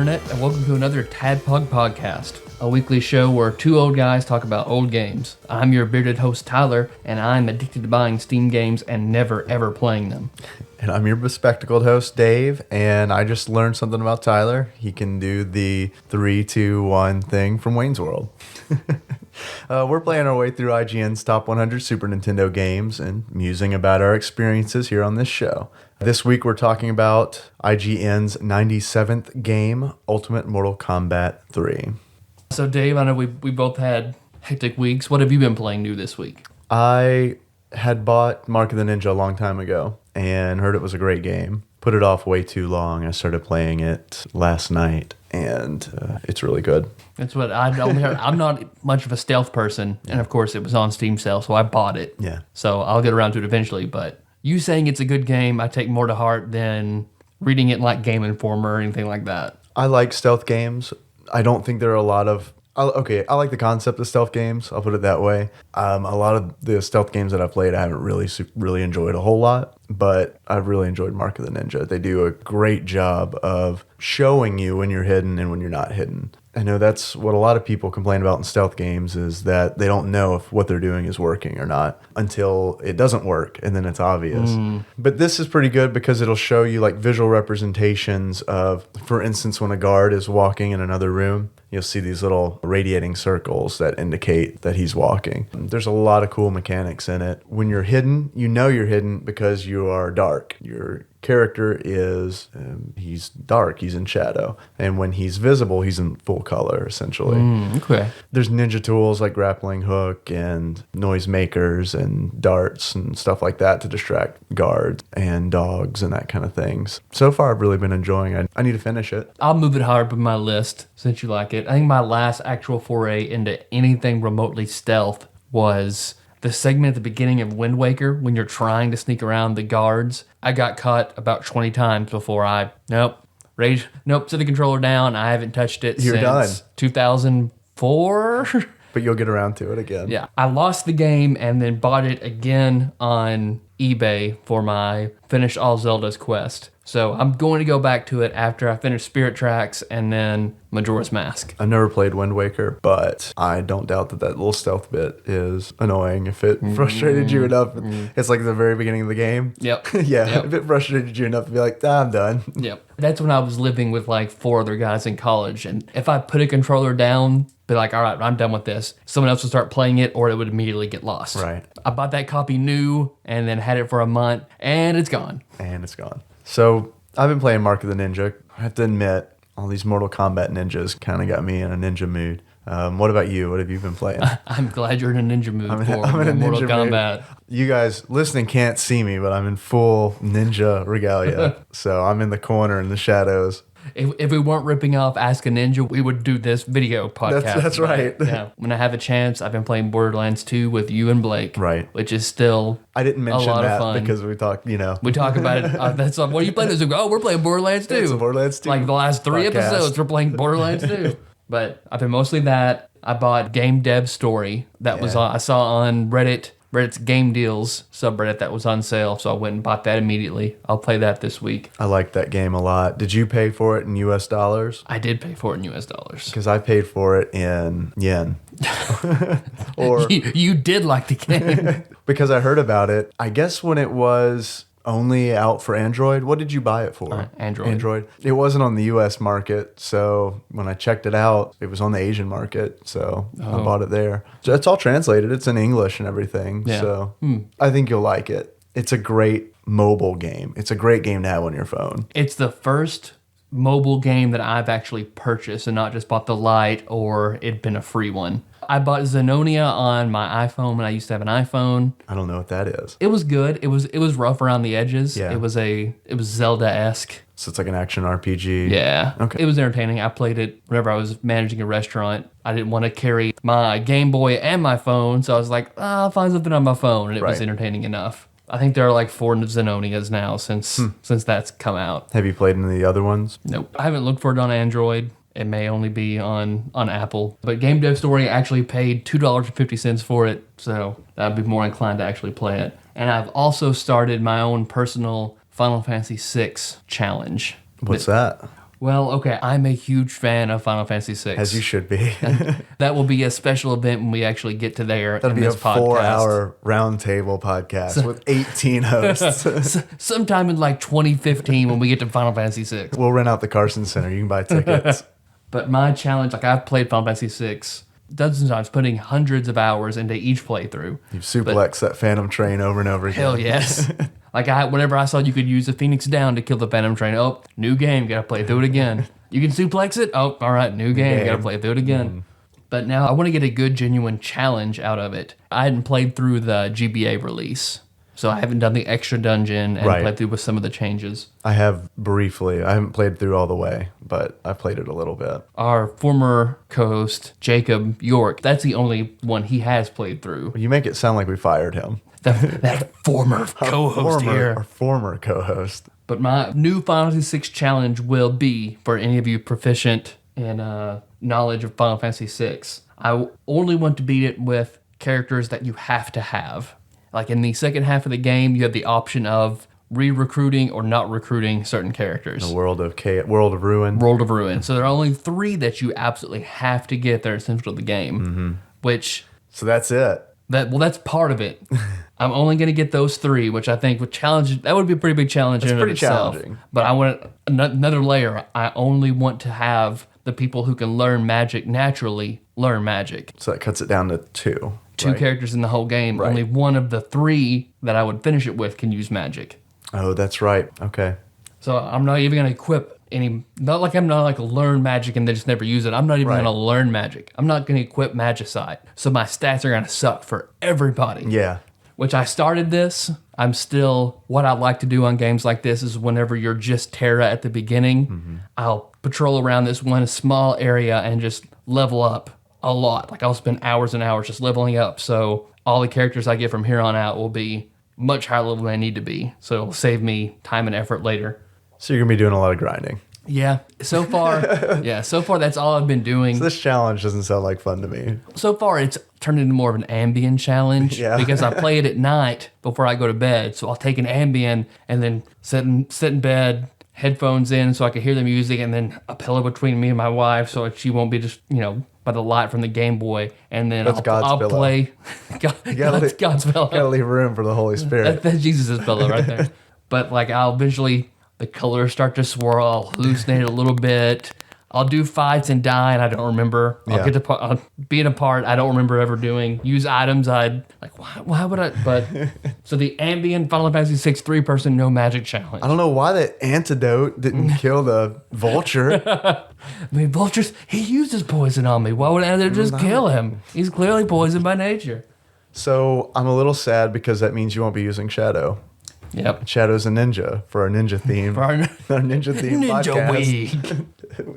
Internet, and welcome to another TADPOG podcast, a weekly show where two old guys talk about old games. I'm your bearded host, Tyler, and I'm addicted to buying Steam games and never, ever playing them. And I'm your bespectacled host, Dave, and I just learned something about Tyler. He can do the 3, 2, 1 thing from Wayne's World. We're playing our way through IGN's Top 100 Super Nintendo games and musing about our experiences here on this show. This week we're talking about IGN's 97th game, Ultimate Mortal Kombat 3. So Dave, I know we both had hectic weeks. What have you been playing new this week? I had bought Mark of the Ninja a long time ago and heard it was a great game. Put it off way too long. I started playing it last night, and it's really good. That's what I only heard. I'm not much of a stealth person, and of course it was on Steam sale, so I bought it. Yeah. So I'll get around to it eventually, but you saying it's a good game, I take more to heart than reading it like Game Informer or anything like that. I like stealth games. I don't think there are a lot of... I like the concept of stealth games. I'll put it that way. A lot of the stealth games that I've played, I haven't really enjoyed a whole lot, but I've really enjoyed Mark of the Ninja. They do a great job of showing you when you're hidden and when you're not hidden. I know that's what a lot of people complain about in stealth games, is that they don't know if what they're doing is working or not until it doesn't work, and then it's obvious. But this is pretty good because it'll show you like visual representations of, for instance, when a guard is walking in another room, you'll see these little radiating circles that indicate that he's walking. There's a lot of cool mechanics in it. When you're hidden, you know you're hidden because you are dark. Your character is, he's dark, he's in shadow. And when he's visible, he's in full color, essentially. Okay. There's ninja tools like grappling hook and noise makers and darts and stuff like that to distract guards and dogs and that kind of things. So far, I've really been enjoying it. I need to finish it. I'll move it higher up in my list since you like it. I think my last actual foray into anything remotely stealth was the segment at the beginning of Wind Waker when you're trying to sneak around the guards. I got caught about 20 times before set the controller down. I haven't touched it since 2004. But you'll get around to it again. Yeah. I lost the game and then bought it again on eBay for my Finish All Zelda's quest. So I'm going to go back to it after I finish Spirit Tracks and then Majora's Mask. I've never played Wind Waker, but I don't doubt that little stealth bit is annoying. If it frustrated you enough, it's like the very beginning of the game. Yep. Yeah, if it frustrated you enough to be like, I'm done. Yep. That's when I was living with like 4 other guys in college. And if I put a controller down, be like, all right, I'm done with this, someone else would start playing it or it would immediately get lost. Right. I bought that copy new and then had it for a month and it's gone. So I've been playing Mark of the Ninja. I have to admit, all these Mortal Kombat ninjas kind of got me in a ninja mood. What about you? What have you been playing? I'm glad you're in a ninja mood I'm in a Mortal ninja Kombat. Mood. You guys listening can't see me, but I'm in full ninja regalia. So I'm in the corner in the shadows. If we weren't ripping off Ask a Ninja, we would do this video podcast. That's right. Yeah. When I have a chance, I've been playing Borderlands 2 with you and Blake. Right. Which is still I didn't mention a lot that of fun. because we talk about it. That's what are you playing this week? Oh, we're playing Borderlands 2. It's a Borderlands 2 Like the last 3 podcast. episodes, we're playing Borderlands 2. But I've been mostly that. I bought Game Dev Story. That was I saw on Reddit's Game Deals subreddit that was on sale, so I went and bought that immediately. I'll play that this week. I like that game a lot. Did you pay for it in US dollars? I did pay for it in US dollars. Because I paid for it in yen. Or you did like the game. because I heard about it. I guess when it was only out for Android. What did you buy it for? Android. It wasn't on the US market, so when I checked it out, it was on the Asian market, so I bought it there. So it's all translated. It's in English and everything, so I think you'll like it. It's a great mobile game. It's a great game to have on your phone. It's the first mobile game that I've actually purchased and not just bought the Lite or it'd been a free one. I bought Xenonia on my iPhone when I used to have an iPhone. I don't know what that is. It was good. It was rough around the edges. Yeah. It was Zelda-esque. So it's like an action RPG. Yeah. Okay. It was entertaining. I played it whenever I was managing a restaurant. I didn't want to carry my Game Boy and my phone, so I was like, I'll find something on my phone, and it was entertaining enough. I think there are like 4 Xenonias now since that's come out. Have you played any of the other ones? Nope. I haven't looked for it on Android. It may only be on Apple. But Game Dev Story actually paid $2.50 for it, so I'd be more inclined to actually play it. And I've also started my own personal Final Fantasy VI challenge. What's that? Well, okay, I'm a huge fan of Final Fantasy VI. As you should be. That will be a special event when we actually get to there That'll in be a this podcast. 4-hour roundtable podcast with 18 hosts. Sometime in like 2015 when we get to Final Fantasy VI. We'll rent out the Carson Center. You can buy tickets. But my challenge, like I've played Final Fantasy VI dozens of times, putting hundreds of hours into each playthrough. You've suplexed that Phantom Train over and over again. Hell yes. Like whenever I saw you could use the Phoenix Down to kill the Phantom Train, oh, new game, gotta play through it again. You can suplex it? Oh, all right, new game, gotta play through it again. But now I want to get a good, genuine challenge out of it. I hadn't played through the GBA release, so I haven't done the extra dungeon and played through with some of the changes. I have briefly. I haven't played through all the way, but I've played it a little bit. Our former co-host, Jacob York, that's the only one he has played through. You make it sound like we fired him. That former co-host here. Our former co-host. But my new Final Fantasy VI challenge will be, for any of you proficient in knowledge of Final Fantasy VI, I only want to beat it with characters that you have to have. Like in the second half of the game, you have the option of re-recruiting or not recruiting certain characters. The World of Ruin. World of Ruin. So there are only 3 that you absolutely have to get that are essential to the game. Which... So that's it. That's part of it. I'm only going to get those 3, which I think would challenge. That would be a pretty big challenge in and of itself. Challenging. But I want another layer. I only want to have the people who can learn magic naturally learn magic. So that cuts it down to 2. 2 characters in the whole game. Right. Only one of the 3 that I would finish it with can use magic. Oh, that's right. Okay. So I'm not even going to equip any. Not like I'm not like learn magic and they just never use it. I'm not even going to learn magic. I'm not going to equip Magicite. So my stats are going to suck for everybody. Yeah. Which I started this. I'm still, what I like to do on games like this is whenever you're just Terra at the beginning, I'll patrol around this one small area and just level up a lot. Like I'll spend hours and hours just leveling up. So all the characters I get from here on out will be much higher level than they need to be. So it'll save me time and effort later. So you're going to be doing a lot of grinding. Yeah, so far that's all I've been doing. So this challenge doesn't sound like fun to me. So far it's turned into more of an Ambien challenge because I play it at night before I go to bed. So I'll take an Ambien and then sit in bed, headphones in so I can hear the music, and then a pillow between me and my wife so she won't be just, by the light from the Game Boy. And then I'll play. God's pillow. Gotta leave room for the Holy Spirit. That's Jesus' pillow right there. But I'll eventually... The colors start to swirl. I'll hallucinate a little bit. I'll do fights and die, and I don't remember. I'll be in a part I don't remember ever doing. Use items why would I? But so the Ambient Final Fantasy VI 3-person no magic challenge. I don't know why that antidote didn't kill the vulture. I mean, vultures. He uses poison on me. Why would I just kill him? He's clearly poisoned by nature. So I'm a little sad because that means you won't be using Shadow. Yep. Shadow's a ninja for our ninja theme. For our ninja theme Ninja podcast. Week.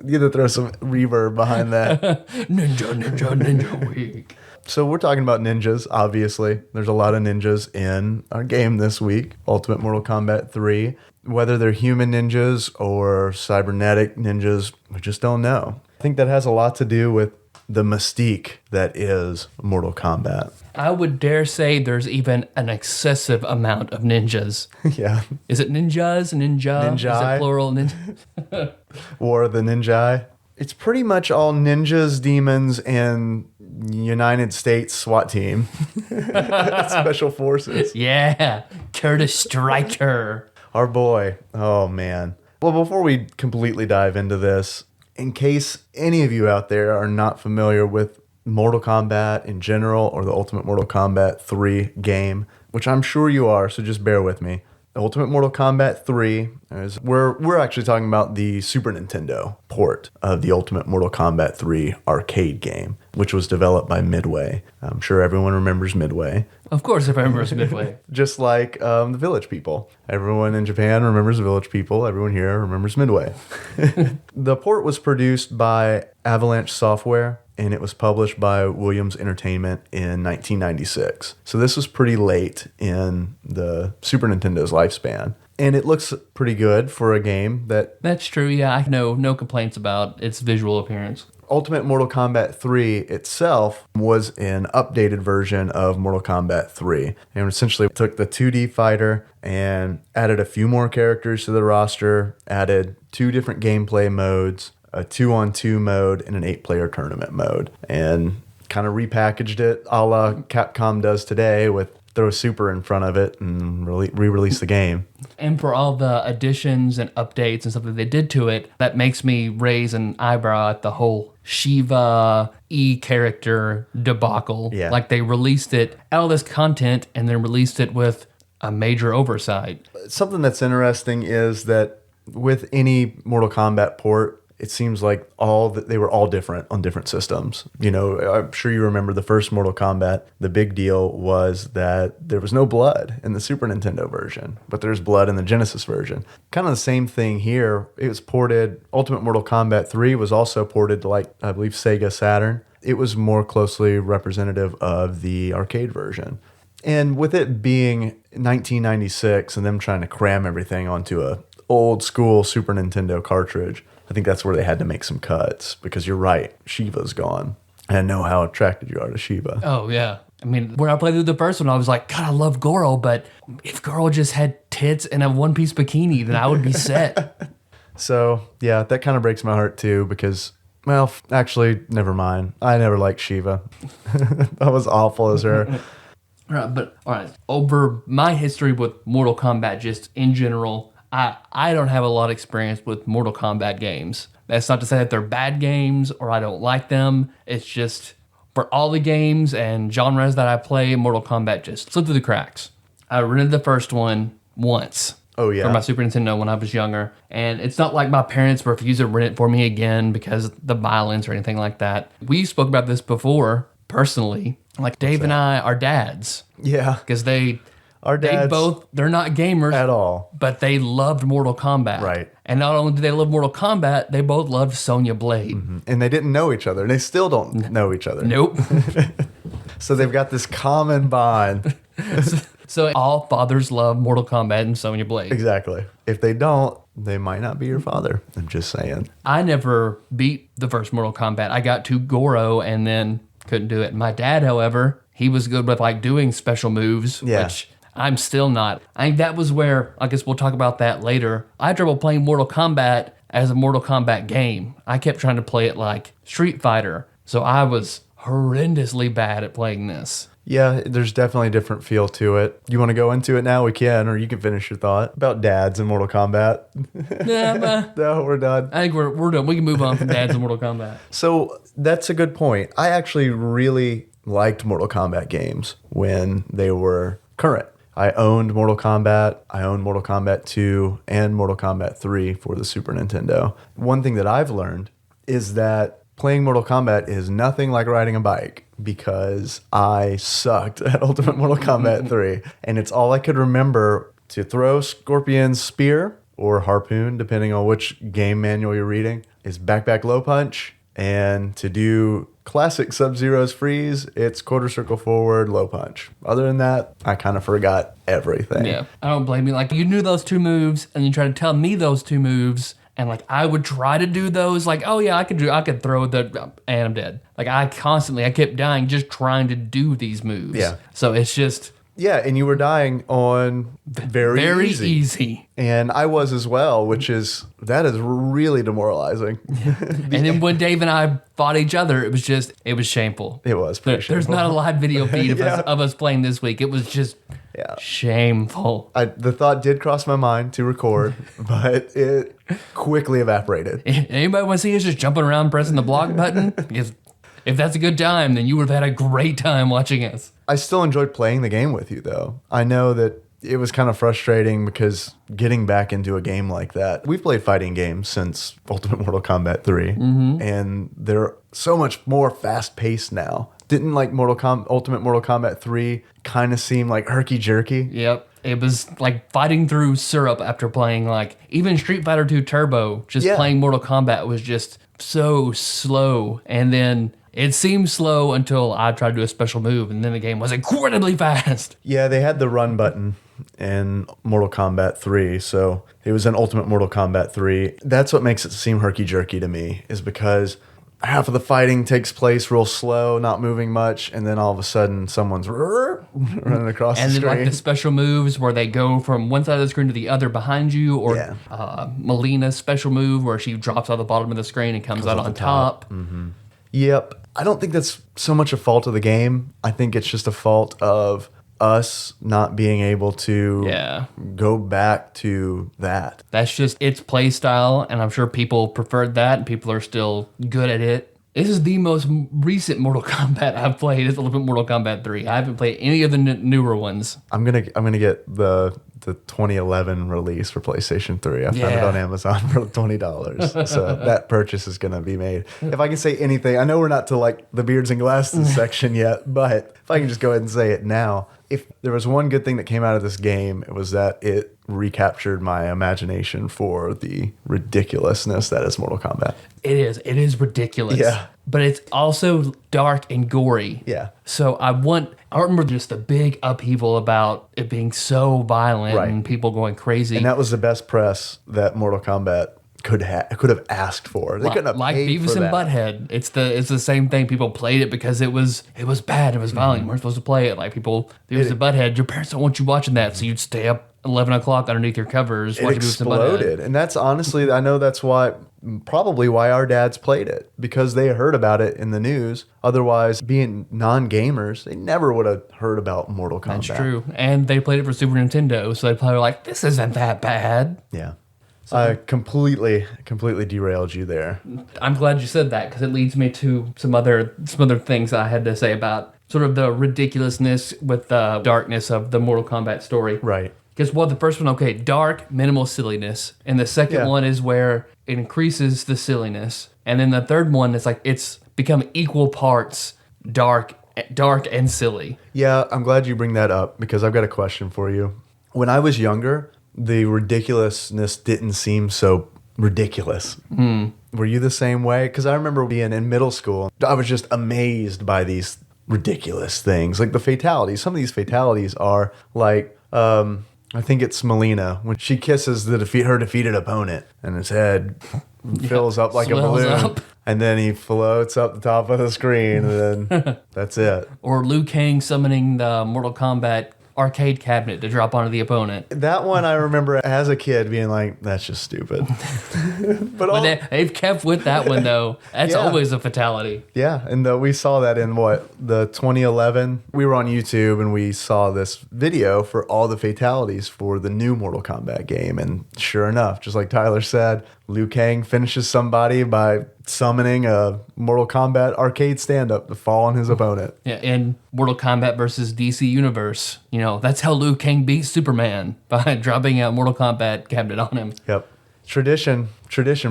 You have to throw some reverb behind that. Ninja Week. So we're talking about ninjas, obviously. There's a lot of ninjas in our game this week, Ultimate Mortal Kombat 3. Whether they're human ninjas or cybernetic ninjas, we just don't know. I think that has a lot to do with the mystique that is Mortal Kombat. I would dare say there's even an excessive amount of ninjas. Yeah. Is it ninjas? Ninja? Is it plural? War of the Ninja. It's pretty much all ninjas, demons, and United States SWAT team. Special forces. Yeah. Curtis Stryker. Our boy. Oh, man. Well, before we completely dive into this, in case any of you out there are not familiar with Mortal Kombat in general or the Ultimate Mortal Kombat 3 game, which I'm sure you are, so just bear with me. Ultimate Mortal Kombat 3 we're actually talking about the Super Nintendo port of the Ultimate Mortal Kombat 3 arcade game, which was developed by Midway. I'm sure everyone remembers Midway. Of course, everyone remembers Midway. Just like the Village People. Everyone in Japan remembers the Village People. Everyone here remembers Midway. The port was produced by Avalanche Software, and it was published by Williams Entertainment in 1996. So this was pretty late in the Super Nintendo's lifespan. And it looks pretty good for a game that... That's true, yeah. I know no complaints about its visual appearance. Ultimate Mortal Kombat 3 itself was an updated version of Mortal Kombat 3. And essentially took the 2D fighter and added a few more characters to the roster, added 2 different gameplay modes, a 2-on-2 mode, and an 8-player tournament mode. And kind of repackaged it a la Capcom does today with throw Super in front of it and re-release the game. And for all the additions and updates and stuff that they did to it, that makes me raise an eyebrow at the whole Shiva character debacle. Yeah. Like they released it, all this content, and then released it with a major oversight. Something that's interesting is that with any Mortal Kombat port, it seems like they were all different on different systems. You know, I'm sure you remember the first Mortal Kombat. The big deal was that there was no blood in the Super Nintendo version, but there's blood in the Genesis version. Kind of the same thing here. It was ported. Ultimate Mortal Kombat 3 was also ported to, like, I believe, Sega Saturn. It was more closely representative of the arcade version. And with it being 1996 and them trying to cram everything onto a old school Super Nintendo cartridge, I think that's where they had to make some cuts, because you're right, Shiva's gone. And I know how attracted you are to Shiva. Oh, yeah. I mean, when I played through the first one, I was like, God, I love Goro, but if Goro just had tits and a one-piece bikini, then I would be set. So, yeah, that kind of breaks my heart too, because, well, actually, never mind. I never liked Shiva. That was awful as her. All right. Over my history with Mortal Kombat, just in general, I don't have a lot of experience with Mortal Kombat games. That's not to say that they're bad games or I don't like them. It's just for all the games and genres that I play, Mortal Kombat just slipped through the cracks. I rented the first one once. Oh, yeah. For my Super Nintendo when I was younger. And it's not like my parents refused to rent it for me again because of the violence or anything like that. We spoke about this before, personally. Like Dave and I are dads. Yeah. Because Our dads, they're not gamers at all, but they loved Mortal Kombat. Right. And not only did they love Mortal Kombat, they both loved Sonya Blade. Mm-hmm. And they didn't know each other. And they still don't know each other. Nope. So they've got this common bond. So all fathers love Mortal Kombat and Sonya Blade. Exactly. If they don't, they might not be your father. I'm just saying. I never beat the first Mortal Kombat. I got to Goro and then couldn't do it. My dad, however, he was good with like doing special moves, which I'm still not. I think that was where, I guess we'll talk about that later. I had trouble playing Mortal Kombat as a Mortal Kombat game. I kept trying to play it like Street Fighter. So I was horrendously bad at playing this. Yeah, there's definitely a different feel to it. You want to go into it now? We can, or you can finish your thought about dads in Mortal Kombat. Yeah, No, we're done. I think we're done. We can move on from dads in Mortal Kombat. So that's a good point. I actually really liked Mortal Kombat games when they were current. I owned Mortal Kombat. I owned Mortal Kombat 2 and Mortal Kombat 3 for the Super Nintendo. One thing that I've learned is that playing Mortal Kombat is nothing like riding a bike, because I sucked at Ultimate Mortal Kombat 3. And it's all I could remember to throw Scorpion's spear or harpoon, depending on which game manual you're reading, is back low punch. And to do classic Sub-Zero's freeze, it's quarter circle forward, low punch. Other than that, I kind of forgot everything. Yeah, I don't blame you. Like, you knew those two moves, and you tried to tell me those two moves, and like I would try to do those. Like, oh yeah, I could throw the, and I'm dead. Like I kept dying just trying to do these moves. Yeah. So it's just. Yeah, and you were dying on very easy. And I was as well, that is really demoralizing. And then when Dave and I fought each other, it was shameful. It was pretty shameful. There's not a live video feed of us playing this week. It was just shameful. The thought did cross my mind to record, but it quickly evaporated. Anybody want to see us just jumping around pressing the block button? Because if that's a good time, then you would have had a great time watching us. I still enjoyed playing the game with you, though. I know that it was kind of frustrating because getting back into a game like that, we've played fighting games since Ultimate Mortal Kombat 3, and they're so much more fast-paced now. Didn't like Ultimate Mortal Kombat 3 kind of seem like herky-jerky? Yep. It was like fighting through syrup after playing like even Street Fighter 2 Turbo. Playing Mortal Kombat was just so slow, and then it seemed slow until I tried to do a special move, and then the game was incredibly fast. Yeah, they had the run button in Mortal Kombat 3, so it was in Ultimate Mortal Kombat 3. That's what makes it seem herky-jerky to me, is because half of the fighting takes place real slow, not moving much, and then all of a sudden someone's running across And the then screen. like the special moves where they go from one side of the screen to the other behind you, or Melina's special move where she drops out the bottom of the screen and comes out on top. Yep. I don't think that's so much a fault of the game. I think it's just a fault of us not being able to go back to that. That's just its play style, and I'm sure people preferred that, and people are still good at it. This is the most recent Mortal Kombat I've played. It's a little bit Mortal Kombat 3. I haven't played any of the newer ones. I'm gonna get the 2011 release for PlayStation 3. I found it on Amazon for $20. So that purchase is gonna be made. If I can say anything, I know we're not to like the beards and glasses section yet, but if I can just go ahead and say it now. If there was one good thing that came out of this game, it was that it recaptured my imagination for the ridiculousness that is Mortal Kombat. It is ridiculous. Yeah. But it's also dark and gory. Yeah. So I remember just the big upheaval about it being so violent and people going crazy. And that was the best press that Mortal Kombat could have asked for. They couldn't have like paid Beavis for and that. Butthead. It's the same thing. People played it because it was bad. It was violent. You weren't supposed to play it. Like people, Beavis and Butthead. Your parents don't want you watching that, so you'd stay up 11 o'clock underneath your covers watching Beavis and Butthead. Exploded, and that's honestly, I know that's probably why our dads played it, because they heard about it in the news. Otherwise, being non-gamers, they never would have heard about Mortal Kombat. That's true. And they played it for Super Nintendo, so they probably were like, "This isn't that bad." Yeah. I completely derailed you there. I'm glad you said that because it leads me to some other things I had to say about sort of the ridiculousness with the darkness of the Mortal Kombat story. Right. Because the first one, okay, dark, minimal silliness, and the second one is where it increases the silliness, and then the third one is like it's become equal parts dark and silly. Yeah, I'm glad you bring that up because I've got a question for you. When I was younger, the ridiculousness didn't seem so ridiculous. Were you the same way? Because I remember being in middle school, I was just amazed by these ridiculous things, like the fatalities. Some of these fatalities are like, I think it's Melina when she kisses her defeated opponent, and his head fills up like a balloon, and then he floats up the top of the screen, and then that's it. Or Liu Kang summoning the Mortal Kombat arcade cabinet to drop onto the opponent. That one I remember as a kid being like, that's just stupid. But they've kept with that one, though. That's always a fatality. Yeah, and we saw that in the 2011. We were on YouTube and we saw this video for all the fatalities for the new Mortal Kombat game. And sure enough, just like Tyler said, Liu Kang finishes somebody by summoning a Mortal Kombat arcade stand-up to fall on his opponent. Yeah, in Mortal Kombat versus DC Universe, that's how Liu Kang beat Superman, by dropping a Mortal Kombat cabinet on him. Yep. Tradition,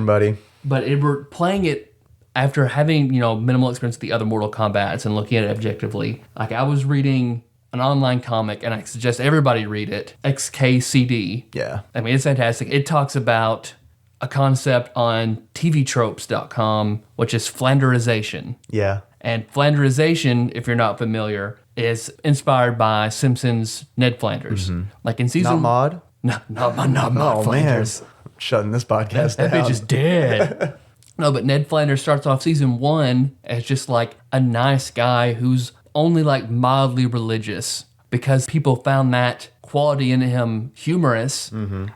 buddy. But we're playing it after having, minimal experience with the other Mortal Kombats and looking at it objectively. Like, I was reading an online comic, and I suggest everybody read it, XKCD. Yeah. I mean, it's fantastic. It talks about a concept on tvtropes.com, which is Flanderization. Yeah. And Flanderization, if you're not familiar, is inspired by Simpsons' Ned Flanders. Like in season... Not Maude? Not Maude Flanders. Man. I'm shutting this podcast down. That bitch is dead. No, but Ned Flanders starts off season 1 as just like a nice guy who's only like mildly religious because people found that quality in him humorous.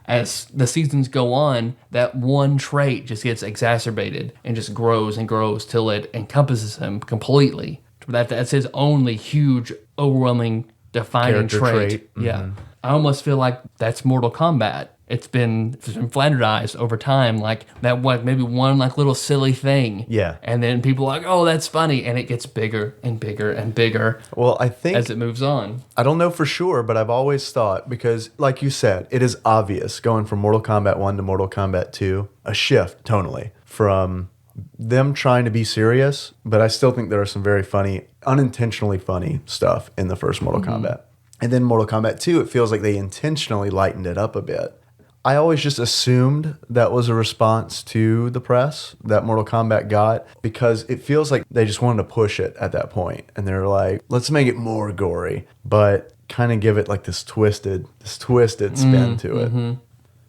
As the seasons go on, that one trait just gets exacerbated and just grows and grows till it encompasses him completely. That's his only huge, overwhelming, defining trait. Yeah. I almost feel like that's Mortal Kombat. It's been Flanderized over time, like that maybe one like little silly thing. Yeah. And then people are like, oh, that's funny. And it gets bigger and bigger and bigger. Well, I think as it moves on. I don't know for sure, but I've always thought, because like you said, it is obvious going from Mortal Kombat 1 to Mortal Kombat 2, a shift tonally from them trying to be serious, but I still think there are some very funny, unintentionally funny stuff in the first Mortal Kombat. And then Mortal Kombat 2, it feels like they intentionally lightened it up a bit. I always just assumed that was a response to the press that Mortal Kombat got, because it feels like they just wanted to push it at that point. And they're like, let's make it more gory, but kind of give it like this twisted spin to it.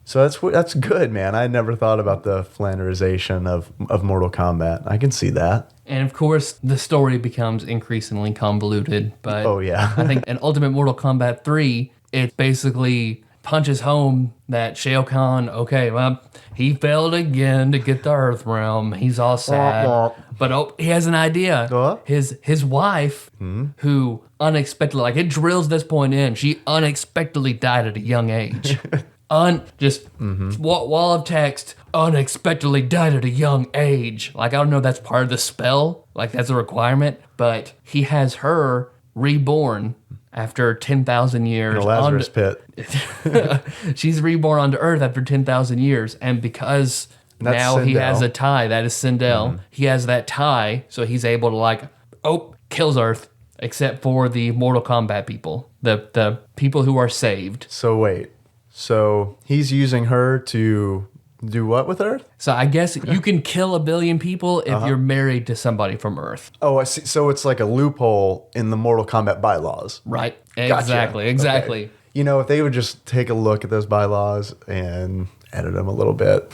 So that's good, man. I never thought about the flanderization of Mortal Kombat. I can see that. And of course, the story becomes increasingly convoluted. But Oh, yeah. I think in Ultimate Mortal Kombat 3, it basically punches home that Shao Kahn, okay, well, he failed again to get the Earth Realm. He's all sad. But he has an idea. His wife, who unexpectedly, like it drills this point in, she unexpectedly died at a young age. Wall of text, unexpectedly died at a young age. Like, I don't know if that's part of the spell, like that's a requirement, but he has her reborn after 10,000 years. In a Lazarus pit. She's reborn onto Earth after 10,000 years, and because That's now he Sindel. has a tie, that is Sindel. He has that tie, so he's able to kills Earth, except for the Mortal Kombat people, the people who are saved. So wait. So he's using her to do what with Earth? So I guess you can kill 1 billion people if you're married to somebody from Earth. Oh, I see. So it's like a loophole in the Mortal Kombat bylaws. Right. Gotcha. Exactly. Okay. You know, if they would just take a look at those bylaws and edit them a little bit.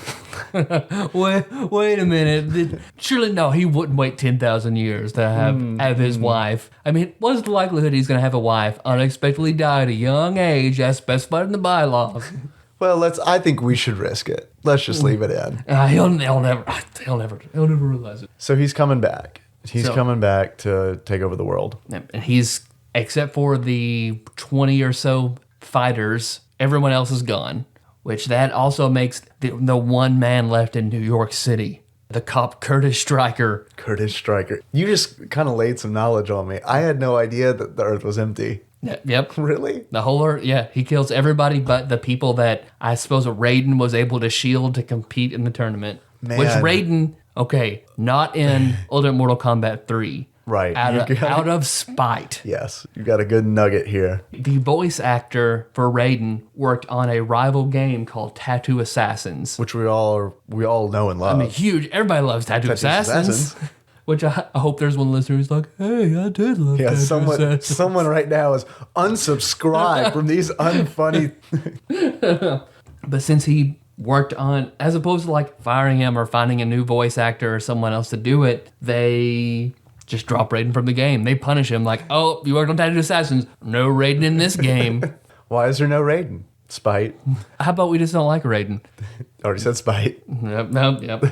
Wait a minute. Surely no, he wouldn't wait 10,000 years to have his wife. I mean, what's the likelihood he's going to have a wife unexpectedly die at a young age as specified in the bylaws? Well, I think we should risk it. Let's just leave it in. He'll never realize it. So he's coming back. He's So- coming back to take over the world. And he's, except for the 20 or so fighters, everyone else is gone. Which that also makes the one man left in New York City, the cop Curtis Stryker. Curtis Stryker. You just kind of laid some knowledge on me. I had no idea that the Earth was empty. Yep. Really? The whole Earth, yeah. He kills everybody but the people that I suppose Raiden was able to shield to compete in the tournament. Man. Which Raiden, okay, not in Ultimate Mortal Kombat 3. Right. Out of spite. Yes, you got a good nugget here. The voice actor for Raiden worked on a rival game called Tattoo Assassins. Which we all know and love. I mean, huge. Everybody loves Tattoo Assassins. Which I hope there's one listener who's like, hey, I did love Tattoo Assassins. Someone right now is unsubscribed from these unfunny. But since he worked on, as opposed to like firing him or finding a new voice actor or someone else to do it, they just drop Raiden from the game. They punish him like, oh, you worked on Tattoo Assassins. No Raiden in this game. Why is there no Raiden? Spite. How about we just don't like Raiden? Already said spite. Yep.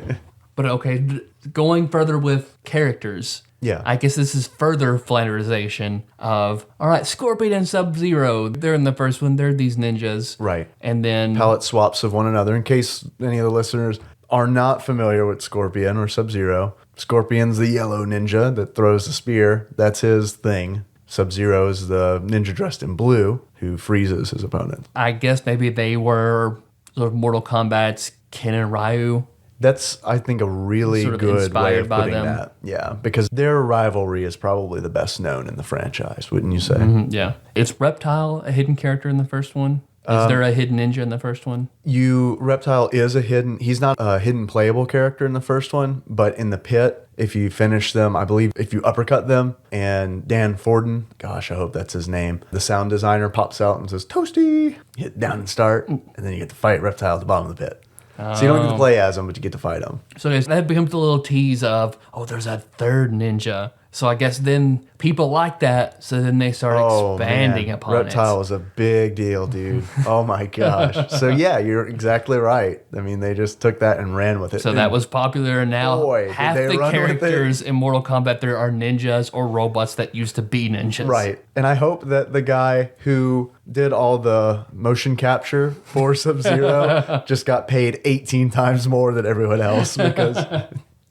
But okay, going further with characters. Yeah. I guess this is further flanderization of, all right, Scorpion and Sub-Zero. They're in the first one. They're these ninjas. Right. And then... Palette swaps of one another. In case any of the listeners are not familiar with Scorpion or Sub-Zero, Scorpion's the yellow ninja that throws the spear. That's his thing. Sub-Zero is the ninja dressed in blue who freezes his opponent. I guess maybe they were sort of Mortal Kombat's Ken and Ryu. That's, I think, a really Sort of good way inspired of by putting them. that. Yeah, because their rivalry is probably the best known in the franchise, wouldn't you say? Yeah. Is Reptile a hidden character in the first one? Is there a hidden ninja in the first one? Reptile is he's not a hidden playable character in the first one, but in the pit, if you finish them, I believe if you uppercut them, and Dan Forden, gosh, I hope that's his name, the sound designer pops out and says, Toasty, you hit down and start, and then you get to fight Reptile at the bottom of the pit. So you don't get to play as him, but you get to fight him. So that becomes a little tease of, oh, there's a third ninja. So I guess then people like that, so then they start expanding upon Reptile was a big deal, dude. Oh my gosh. So yeah, you're exactly right. I mean, they just took that and ran with it. So that was popular, and now Boy, did half they the run with it. characters in Mortal Kombat there are ninjas or robots that used to be ninjas. Right. And I hope that the guy who did all the motion capture for Sub-Zero just got paid 18 times more than everyone else because...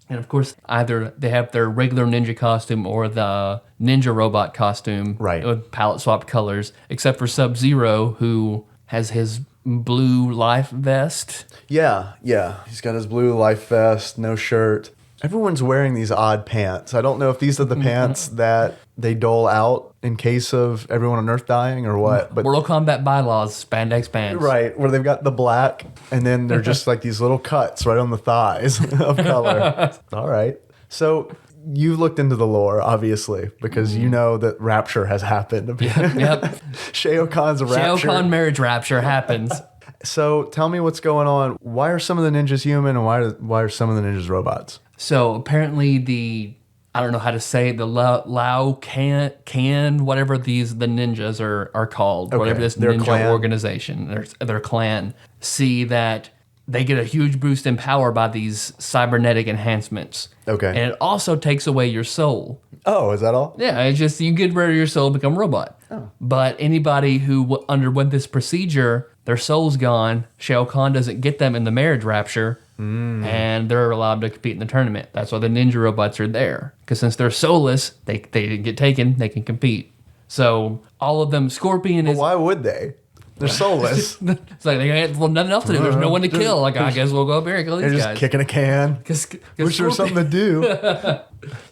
And of course, either they have their regular ninja costume or the ninja robot costume, Right. with palette swapped colors, except for Sub-Zero, who has his blue life vest. Yeah. He's got his blue life vest, no shirt. Everyone's wearing these odd pants. I don't know if these are the pants that they dole out in case of everyone on Earth dying or what. But Mortal Kombat bylaws, spandex pants. right, where they've got the black and then they're just like these little cuts right on the thighs of color. All right. So you looked into the lore, obviously, because you know that Rapture has happened. Yep. Shao Kahn's Shao Rapture. Kahn marriage rapture happens. So tell me what's going on. Why are some of the ninjas human and why are some of the ninjas robots? So apparently I don't know how to say it, the Lao Can, whatever the ninjas are called, Okay. whatever this Their ninja clan. organization, their clan, see that they get a huge boost in power by these cybernetic enhancements. Okay. And it also takes away your soul. Oh, is that all? Yeah, it's just you get rid of your soul, become a robot. Oh. But anybody who underwent this procedure, their soul's gone. Shao Kahn doesn't get them in the marriage rapture, and they're allowed to compete in the tournament. That's why the ninja robots are there. Because since they're soulless, they didn't get taken, they can compete. So all of them, Scorpion is... Why would they? They're soulless. It's like they got nothing else to do. There's no one to kill. Like, I guess we'll go up here and kill these They're guys. just kicking a can. Wish there was something to do.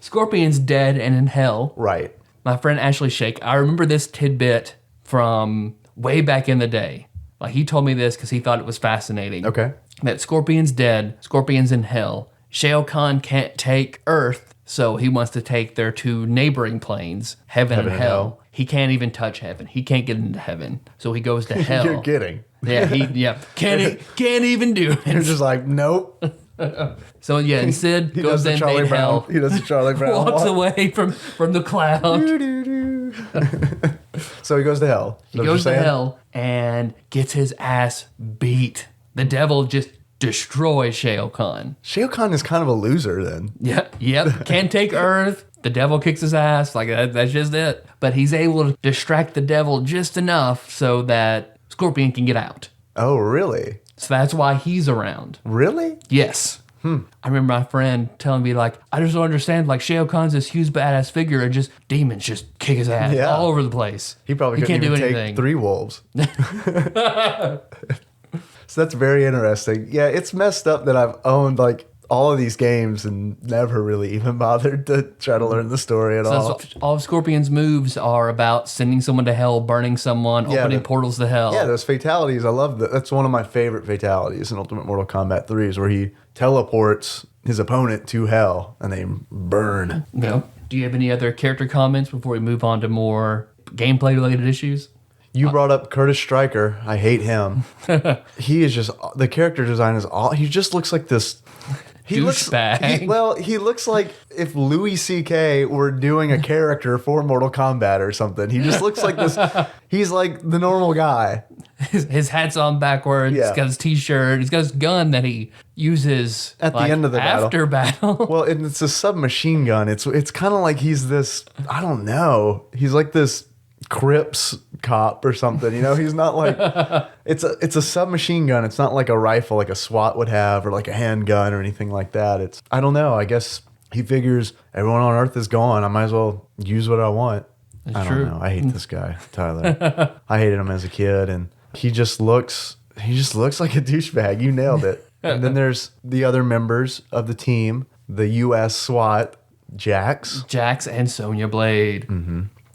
Scorpion's dead and in hell. Right. My friend Ashley Shake, I remember this tidbit from way back in the day. Like, he told me this because he thought it was fascinating. Okay. That Scorpion's dead, Scorpion's in hell. Shao Kahn can't take Earth, so he wants to take their two neighboring planes, heaven and hell. He can't even touch heaven. He can't get into heaven, so he goes to hell. You're kidding. Yeah, can't even do it. You're just like, nope. So yeah, and Sid goes to invade hell. He does the Charlie Brown Walks away from the cloud. So he goes to hell. He goes to hell and gets his ass beat. The devil just destroys Shao Kahn. Shao Kahn is kind of a loser then. Yep. Can't take Earth. The devil kicks his ass. Like, that's just it. But he's able to distract the devil just enough so that Scorpion can get out. Oh, really? So that's why he's around. Really? Yes. I remember my friend telling me, like, I just don't understand. Like, Shao Kahn's this huge badass figure and just demons just kick his ass all over the place. He probably couldn't even take 3 wolves. So that's very interesting. Yeah, it's messed up that I've owned, like, all of these games and never really even bothered to try to learn the story at all. So all of Scorpion's moves are about sending someone to hell, burning someone, opening portals to hell. Yeah, those fatalities, I love that. That's one of my favorite fatalities in Ultimate Mortal Kombat 3 is where he teleports his opponent to hell and they burn. No. Do you have any other character comments before we move on to more gameplay related issues? You brought up Curtis Stryker. I hate him. He is just, the character design is all, he just looks like this. He looks like if Louis C.K. were doing a character for Mortal Kombat or something. He just looks like this. He's like the normal guy. His hat's on backwards. Yeah. He's got his t-shirt. He's got his gun that he uses at the end of the after battle. Well, it's a submachine gun. It's kind of like he's this, I don't know. He's like this Crips cop or something, you know. He's not like it's a submachine gun. It's not like a rifle like a SWAT would have or like a handgun or anything like that. It's, I don't know, I guess he figures everyone on Earth is gone, I might as well use what I want. I don't know, I hate this guy Tyler. I hated him as a kid and he just looks like a douchebag. You nailed it. And then there's the other members of the team, the US SWAT, Jax and Sonya Blade.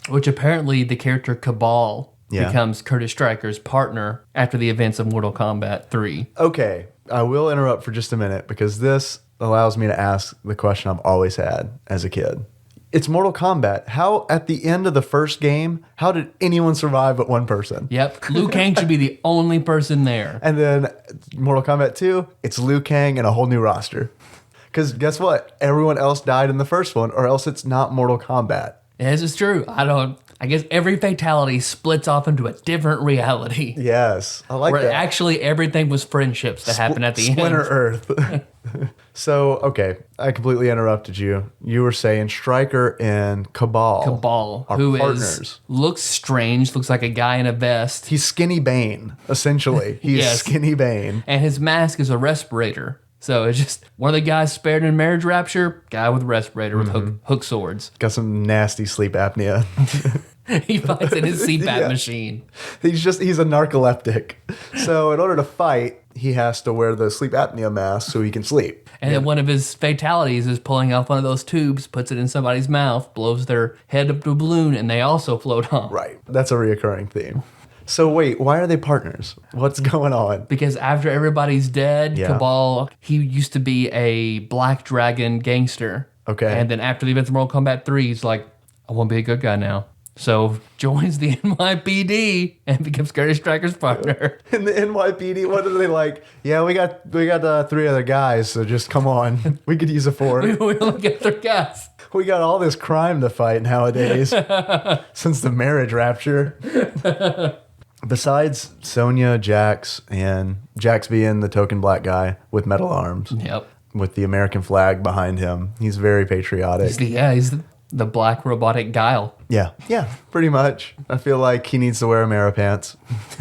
Which apparently the character Cabal becomes Curtis Stryker's partner after the events of Mortal Kombat 3. Okay, I will interrupt for just a minute because this allows me to ask the question I've always had as a kid. It's Mortal Kombat. How, at the end of the first game, how did anyone survive but one person? Yep, Liu Kang should be the only person there. And then Mortal Kombat 2, it's Liu Kang and a whole new roster. Because guess what? Everyone else died in the first one, or else it's not Mortal Kombat. This is true. I guess every fatality splits off into a different reality. Yes, I like where that. Actually, everything was friendships that happened at the Splinter end. Earth. So, okay, I completely interrupted you. You were saying Stryker and Cabal are who partners. Looks strange, looks like a guy in a vest. He's Skinny Bane, essentially. He's Skinny Bane. And his mask is a respirator. So it's just one of the guys spared in marriage rapture, guy with a respirator with hook swords. Got some nasty sleep apnea. He fights in his CPAP machine. He's a narcoleptic. So in order to fight, he has to wear the sleep apnea mask so he can sleep. And then one of his fatalities is pulling off one of those tubes, puts it in somebody's mouth, blows their head up to a balloon, and they also float off. Right. That's a reoccurring theme. So wait, why are they partners? What's going on? Because after everybody's dead, Cabal, he used to be a Black Dragon gangster. Okay. And then after the events of Mortal Kombat 3, he's like, I want to be a good guy now. So joins the NYPD and becomes Curtis Stryker's partner. And the NYPD, what are they like? Yeah, we got 3 other guys, so just come on. We could use a 4th. We only get 3 guys. We got all this crime to fight nowadays since the marriage rapture. Besides Sonya, Jax, and Jax being the token black guy with metal arms. Yep. With the American flag behind him. He's very patriotic. He's the black robotic Guile. Yeah, pretty much. I feel like he needs to wear Amara pants.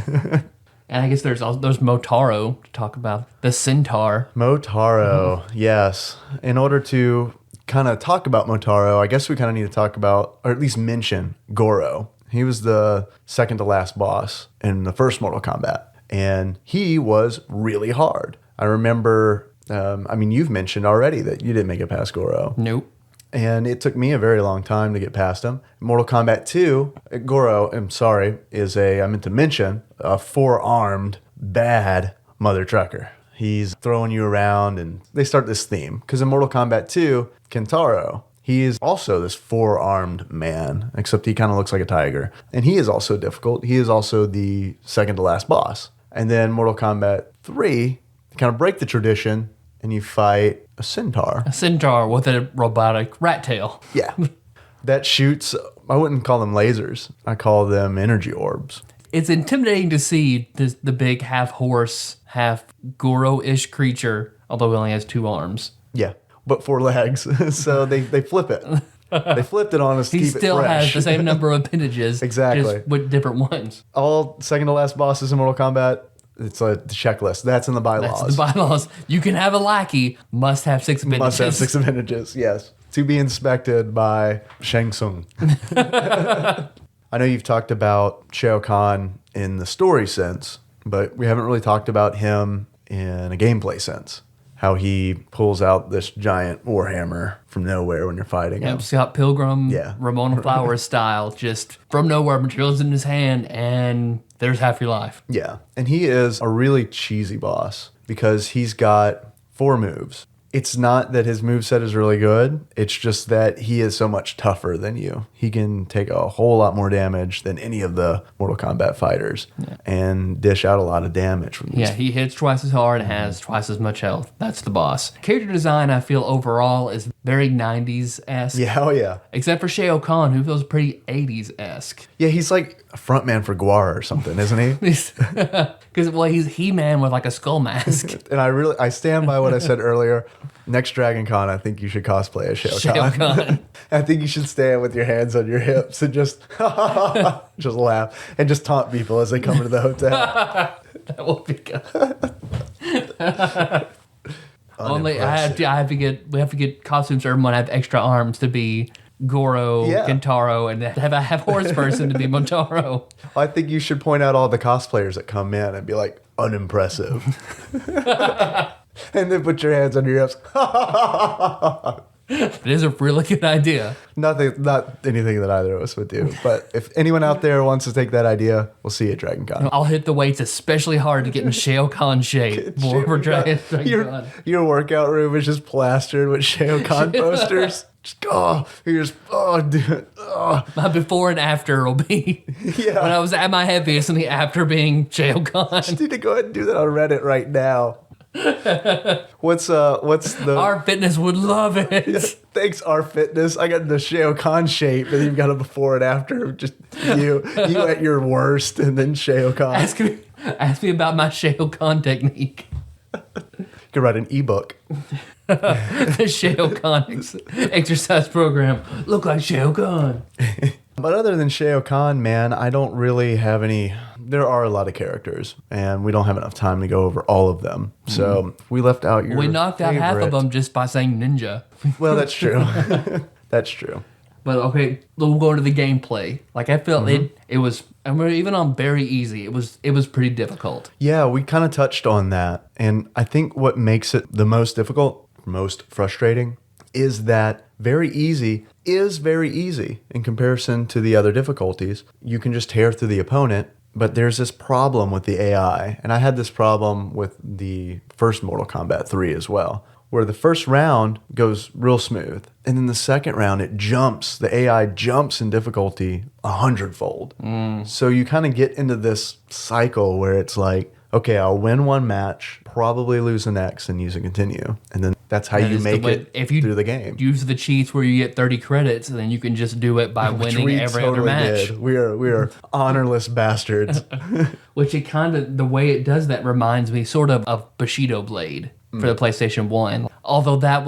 And I guess there's Motaro to talk about. The Centaur. Motaro, yes. In order to kind of talk about Motaro, I guess we kind of need to talk about, or at least mention, Goro. He was the second to last boss in the first Mortal Kombat. And he was really hard. I remember, you've mentioned already that you didn't make it past Goro. Nope. And it took me a very long time to get past him. Mortal Kombat 2, Goro, is I meant to mention, a 4-armed, bad mother trucker. He's throwing you around, and they start this theme. Because in Mortal Kombat 2, Kentaro, he is also this 4-armed man, except he kind of looks like a tiger. And he is also difficult. He is also the second to last boss. And then Mortal Kombat 3, they kind of break the tradition, and you fight a centaur. A centaur with a robotic rat tail. Yeah. That shoots, I wouldn't call them lasers. I call them energy orbs. It's intimidating to see the big half horse, half Goro-ish creature, although he only has 2 arms. Yeah, but 4 legs. So they flip it. They flipped it on us to He keep it fresh. still has the same number of appendages. Exactly. Just with different ones. All second to last bosses in Mortal Kombat, it's a checklist. That's in the bylaws. That's the bylaws. You can have a lackey, must have 6 appendages. Must have 6 appendages, yes. To be inspected by Shang Tsung. I know you've talked about Shao Kahn in the story sense, but we haven't really talked about him in a gameplay sense. How he pulls out this giant warhammer from nowhere when you're fighting him. Scott Pilgrim, Yeah. Ramona Flowers style, just from nowhere, materials in his hand, and there's half your life. Yeah, and he is a really cheesy boss because he's got 4 moves. It's not that his moveset is really good. It's just that he is so much tougher than you. He can take a whole lot more damage than any of the Mortal Kombat fighters and dish out a lot of damage. From these. Yeah, he hits twice as hard and has twice as much health. That's the boss. Character design, I feel, overall is very 90s-esque. Yeah, oh yeah. Except for Shao Kahn, who feels pretty 80s-esque. Yeah, he's like a frontman for Guar or something, isn't he? Because, he's He-Man with like a skull mask. And I stand by what I said earlier. Next Dragon Con, I think you should cosplay as Shao Kahn. I think you should stand with your hands on your hips and just just laugh and just taunt people as they come into the hotel. That will be good. Only we have to get costumes for everyone to have extra arms to be Goro, Kentaro, and have a half horse person to be Motaro. I think you should point out all the cosplayers that come in and be like, unimpressive. And then put your hands on your hips. It is a really good idea. Not anything that either of us would do. But if anyone out there wants to take that idea, we'll see you at Dragon Con. I'll hit the weights especially hard to get in Shao Kahn shape for Dragon Con. Your workout room is just plastered with Shao Kahn posters. My before and after will be when I was at my heaviest and the after being Shao Kahn. Just need to go ahead and do that on Reddit right now. What's the Our Fitness would love it. Yeah, thanks, Our Fitness. I got the Shao Kahn shape, and you've got a before and after of just you at your worst, and then Shao Kahn. Ask me about my Shao Kahn technique. You could write an ebook. The Shao Kahn exercise program. Look like Shao Kahn. But other than Shao Kahn, man, I don't really have any. There are a lot of characters, and we don't have enough time to go over all of them. So we left out your We knocked out half of them just by saying ninja. Well, that's true. That's true. But okay, we'll go into the gameplay. Like I felt it was, and we're even on very easy. It was pretty difficult. Yeah, we kind of touched on that, and I think what makes it the most difficult, most frustrating, is that very easy is very easy in comparison to the other difficulties. You can just tear through the opponent. But there's this problem with the AI, and I had this problem with the first Mortal Kombat 3 as well, where the first round goes real smooth. And then the second round, the AI jumps in difficulty 100-fold. So you kind of get into this cycle where it's like, okay, I'll win one match, probably lose the next, and use and continue. And then that's how you make it through the game. Use the cheats where you get 30 credits, and then you can just do it by winning every other match. We are honorless bastards. Which the way it does that reminds me sort of Bushido Blade for the PlayStation 1. Although I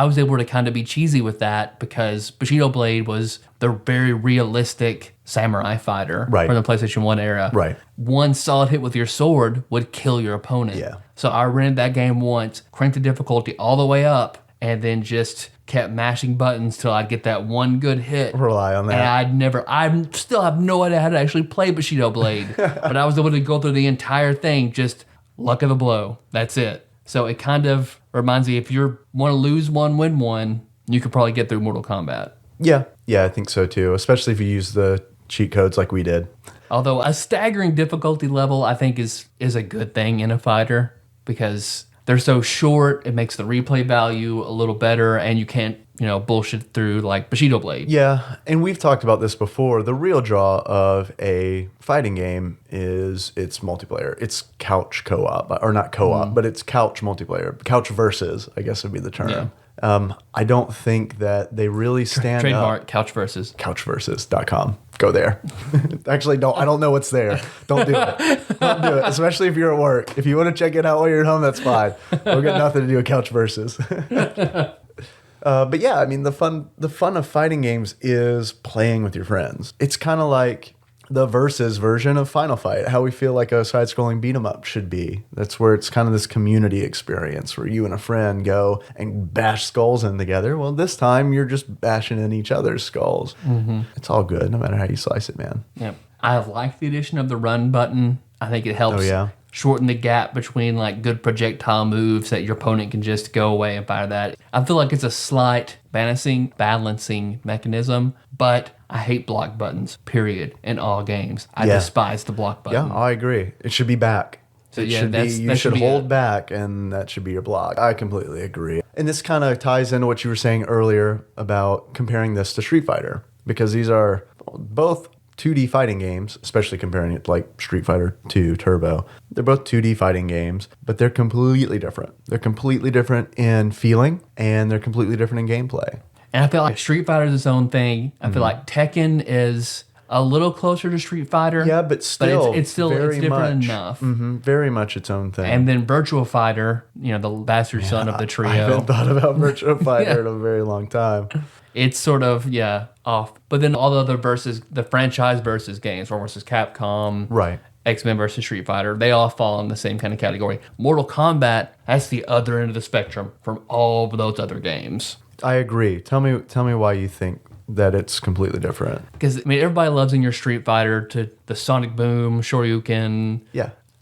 was able to kind of be cheesy with that because Bushido Blade was the very realistic samurai fighter from the PlayStation 1 era. Right. One solid hit with your sword would kill your opponent. Yeah. So I rented that game once, cranked the difficulty all the way up, and then just kept mashing buttons till I'd get that one good hit. Rely on that. And I still have no idea how to actually play Bushido Blade. But I was able to go through the entire thing, just luck of the blow. That's it. So it kind of reminds me, if you want to lose one, win one, you could probably get through Mortal Kombat. Yeah, I think so too, especially if you use the cheat codes like we did. Although a staggering difficulty level, I think, is a good thing in a fighter because they're so short, it makes the replay value a little better, and you can't, bullshit through like Bushido Blade. Yeah, and we've talked about this before. The real draw of a fighting game is it's multiplayer. It's couch co-op, or not co-op, but it's couch multiplayer. Couch versus, I guess would be the term. Yeah. I don't think that they really stand Trademark, up. Couch Versus. Couchversus.com. Go there. Actually, I don't know what's there. Don't do it. Don't do it, especially if you're at work. If you want to check it out while you're at home, that's fine. We'll get nothing to do with Couch Versus. But yeah, I mean, the fun of fighting games is playing with your friends. It's kind of like the Versus version of Final Fight, how we feel like a side-scrolling beat-em-up should be. That's where it's kind of this community experience where you and a friend go and bash skulls in together. Well, this time you're just bashing in each other's skulls. Mm-hmm. It's all good, no matter how you slice it, man. Yeah, I like the addition of the run button. I think it helps shorten the gap between like good projectile moves that your opponent can just go away and fire that. I feel like it's a slight balancing mechanism, but I hate block buttons, period, in all games. I despise the block button. Yeah, I agree. It should be back. So you should hold back, and that should be your block. I completely agree. And this kind of ties into what you were saying earlier about comparing this to Street Fighter, because these are both 2D fighting games, especially comparing it to like Street Fighter 2 Turbo. They're both 2D fighting games, but they're completely different. They're completely different in feeling, and they're completely different in gameplay. And I feel like Street Fighter is its own thing. I feel like Tekken is a little closer to Street Fighter. Yeah, but still, it's different enough. Mm-hmm, very much its own thing. And then Virtua Fighter, the bastard son of the trio. I haven't thought about Virtua Fighter in a very long time. It's sort of, off. But then all the other the franchise versus games, Marvel versus Capcom, right, X-Men versus Street Fighter, they all fall in the same kind of category. Mortal Kombat, that's the other end of the spectrum from all of those other games. I agree. Tell me why you think that it's completely different. Because, everybody loves in your Street Fighter to the Sonic Boom, Shoryuken,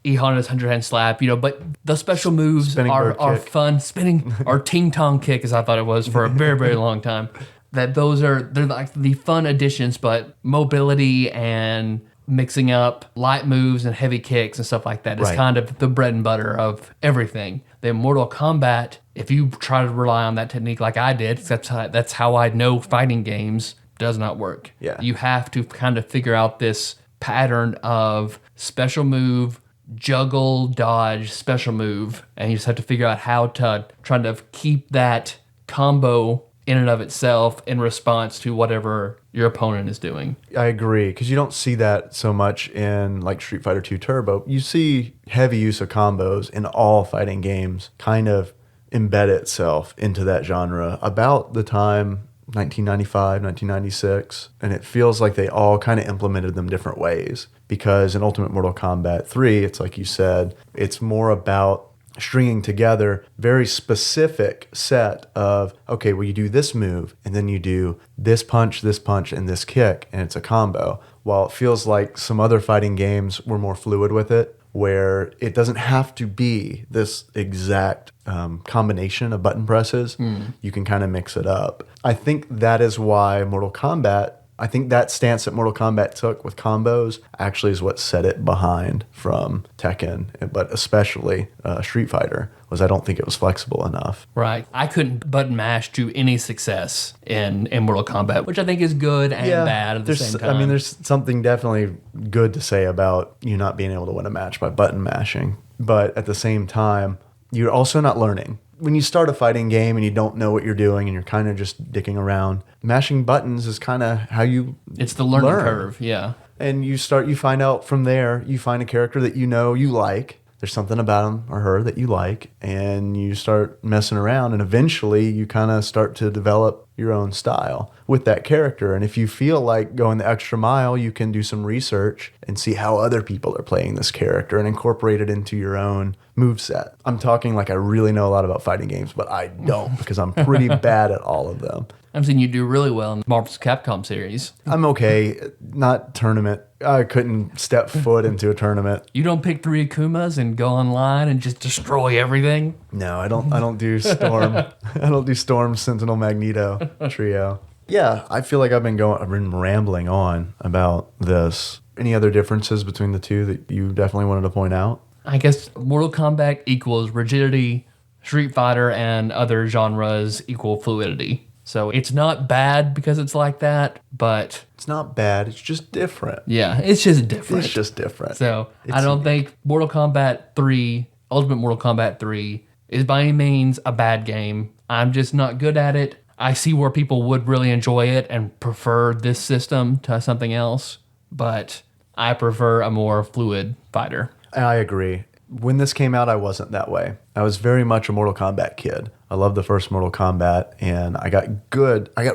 E-Honda's 100-hand slap, but the special moves are fun. Spinning, or Ting Tong Kick, as I thought it was for a very, very long time. That they're like the fun additions, but mobility and mixing up light moves and heavy kicks and stuff like that is kind of the bread and butter of everything. Then Mortal Kombat, if you try to rely on that technique like I did, that's how I know fighting games, does not work. Yeah. You have to kind of figure out this pattern of special move, juggle, dodge, special move, and you just have to figure out how to try to keep that combo in and of itself in response to whatever your opponent is doing. I agree, because you don't see that so much in like Street Fighter 2 Turbo. You see heavy use of combos in all fighting games kind of embed itself into that genre about the time 1995, 1996, and it feels like they all kind of implemented them different ways, because in Ultimate Mortal Kombat 3, it's like you said, it's more about stringing together very specific set of, okay, well, you do this move, and then you do this punch, and this kick, and it's a combo. While it feels like some other fighting games were more fluid with it, where it doesn't have to be this exact combination of button presses. You can kind of mix it up. I think that is why Mortal Kombat I think that stance that Mortal Kombat took with combos actually is what set it behind from Tekken, but especially Street Fighter, was I don't think it was flexible enough. Right. I couldn't button mash to any success in Mortal Kombat, which I think is good and bad at the same time. I mean, there's something definitely good to say about you not being able to win a match by button mashing. But at the same time, you're also not learning. When you start a fighting game and you don't know what you're doing and you're kind of just dicking around, mashing buttons is kind of how you It's the learning learn. curve, yeah. And you find out from there, you find a character that you know you like. There's something about him or her that you like, and you start messing around, and eventually you kind of start to develop your own style with that character. And if you feel like going the extra mile, you can do some research and see how other people are playing this character and incorporate it into your own moveset. I'm talking like I really know a lot about fighting games, but I don't because I'm pretty bad at all of them. I've seen you do really well in the Marvel's Capcom series. I'm okay. Not tournament. I couldn't step foot into a tournament. You don't pick 3 Akumas and go online and just destroy everything? No, I don't do Storm. I don't do Storm, Sentinel, Magneto trio. Yeah, I feel like I've been rambling on about this. Any other differences between the two that you definitely wanted to point out? I guess Mortal Kombat equals rigidity, Street Fighter and other genres equal fluidity. So it's not bad because it's like that, but It's not bad. It's just different. yeah, it's just different. It's just different. So I don't think Mortal Kombat 3, Ultimate Mortal Kombat 3, is by any means a bad game. I'm just not good at it. I see where people would really enjoy it and prefer this system to something else, but I prefer a more fluid fighter. I agree. When this came out, I wasn't that way. I was very much a Mortal Kombat kid. I loved the first Mortal Kombat, and I got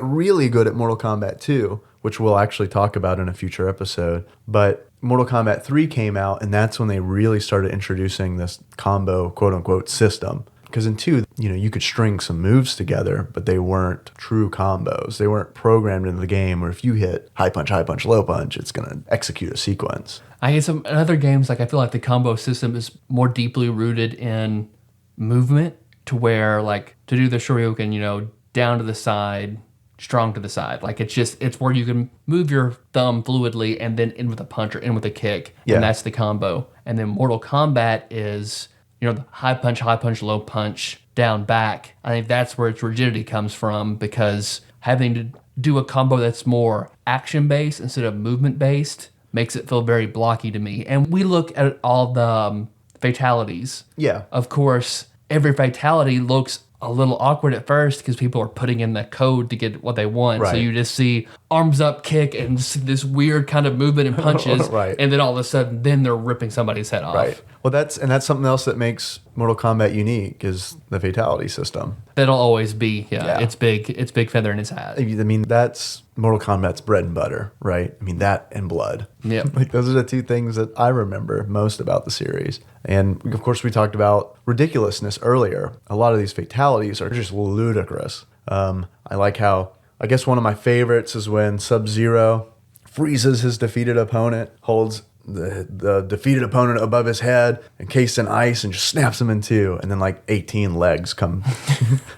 really good at Mortal Kombat 2, which we'll actually talk about in a future episode. But Mortal Kombat 3 came out, and that's when they really started introducing this combo, quote-unquote, system. Because in 2, you could string some moves together, but they weren't true combos. They weren't programmed into the game where if you hit high punch, low punch, it's going to execute a sequence. I guess in other games, like I feel like the combo system is more deeply rooted in movement to where, like, to do the Shoryuken, down to the side, strong to the side. Like, it's where you can move your thumb fluidly and then in with a punch or in with a kick. Yeah. And that's the combo. And then Mortal Kombat is, the high punch, low punch, down, back. I think that's where its rigidity comes from, because having to do a combo that's more action-based instead of movement-based makes it feel very blocky to me. And we look at all the fatalities. Yeah. Of course, every fatality looks a little awkward at first because people are putting in the code to get what they want. Right. So you just see arms up kick and see this weird kind of movement and punches. Right. And then all of a sudden, then they're ripping somebody's head off. Right. Well, that's something else that makes Mortal Kombat unique is the fatality system. That'll always be, Yeah. it's big feather in his hat. I mean, that's Mortal Kombat's bread and butter, right? I mean, that and blood. Yeah. Like, those are the two things that I remember most about the series. And, of course, we talked about ridiculousness earlier. A lot of these fatalities are just ludicrous. I like how, I guess one of my favorites is when Sub-Zero freezes his defeated opponent, holds the defeated opponent above his head, encased in ice, and just snaps him in two. And then like 18 legs come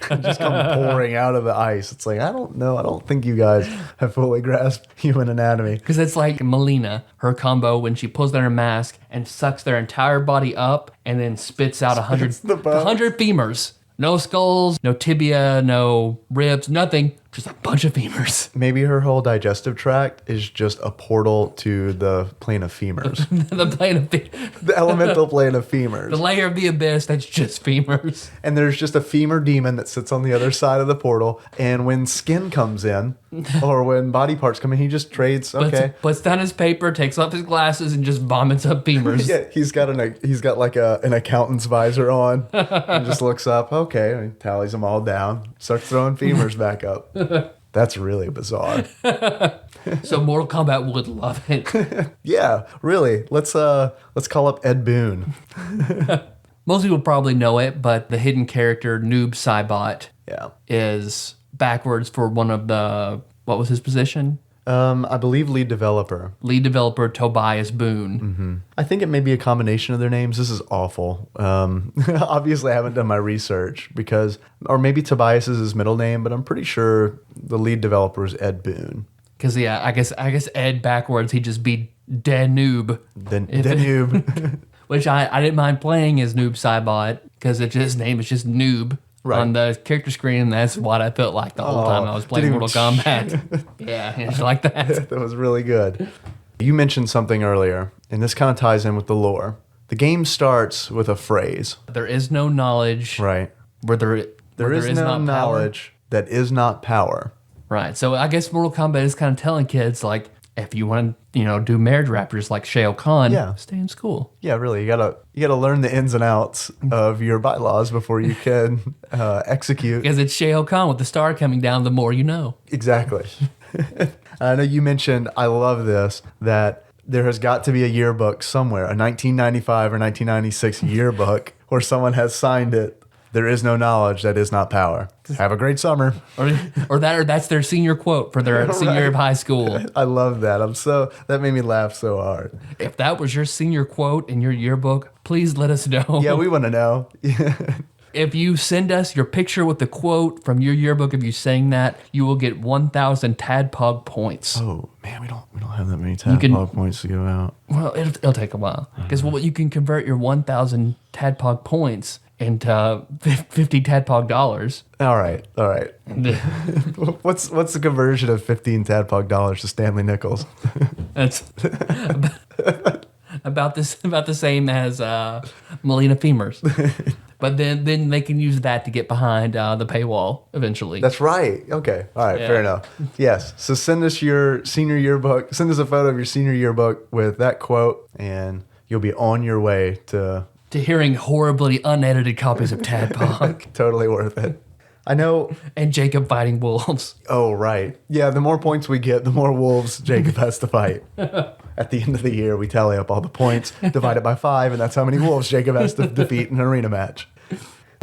pouring out of the ice. It's like, I don't know. I don't think you guys have fully grasped human anatomy. Because it's like Melina, her combo when she pulls down her mask and sucks their entire body up and then spits out 100 femurs. No skulls, no tibia, no ribs, nothing. Just a bunch of femurs. Maybe her whole digestive tract is just a portal to the plane of femurs. The plane of The elemental plane of femurs. the layer of the abyss that's just femurs. And there's just a femur demon that sits on the other side of the portal. And when skin comes in, or when body parts come in, he just trades. Okay. Puts down his paper, takes off his glasses, and just vomits up femurs. Yeah, he's got like an accountant's visor on, and just looks up. Okay, and he tallies them all down. Starts throwing femurs back up. That's really bizarre. So Mortal Kombat would love it. Yeah, really. Let's call up Ed Boon. Most people probably know it, but the hidden character Noob Saibot Yeah. is backwards for one of the, what was his position? I believe lead developer. Lead developer Tobias Boone. I think it may be a combination of their names. This is awful. Obviously, I haven't done my research or maybe Tobias is his middle name, but I'm pretty sure the lead developer is Ed Boon. Because yeah, I guess Ed backwards he'd just be dead noob. Then noob. Which I didn't mind playing as Noob Saibot because his name is just Noob on the character screen, and that's what I felt like the whole time I was playing Mortal Kombat. Yeah, it's like that. That was really good. You mentioned something earlier, and this kind of ties in with the lore. The game starts with a phrase. There is no knowledge. Right. There is no not knowledge that is not power. Right. So I guess Mortal Kombat is kind of telling kids, like, if you want to, do marriage raptures like Shao Kahn, stay in school. Yeah, really. You gotta learn the ins and outs of your bylaws before you can execute. Because it's Shao Kahn with the star coming down, the more you know. Exactly. I know you mentioned, I love this, that there has got to be a yearbook somewhere, a 1995 or 1996 yearbook where someone has signed it. There is no knowledge that is not power. Have a great summer. Or that's their senior quote for their senior year of high school. I love that. That made me laugh so hard. If that was your senior quote in your yearbook, please let us know. Yeah, we want to know. If you send us your picture with the quote from your yearbook of you saying that, you will get 1,000 TADPOG points. Oh man, we don't have that many TADPOG points to give out. Well, it'll take a while because you can convert your 1,000 TADPOG points into 50 TADPOG dollars. All right. What's the conversion of 15 TADPOG dollars to Stanley Nichols? That's about the same as Melina Femurs. But then they can use that to get behind the paywall eventually. That's right. Okay. All right. Yeah. Fair enough. Yes. So send us your senior yearbook. Send us a photo of your senior yearbook with that quote, and you'll be on your way to hearing horribly unedited copies of TADPOG. Totally worth it. I know. And Jacob fighting wolves. Oh, right. Yeah, the more points we get, the more wolves Jacob has to fight. At the end of the year, we tally up all the points, divide it by 5, and that's how many wolves Jacob has to defeat in an arena match.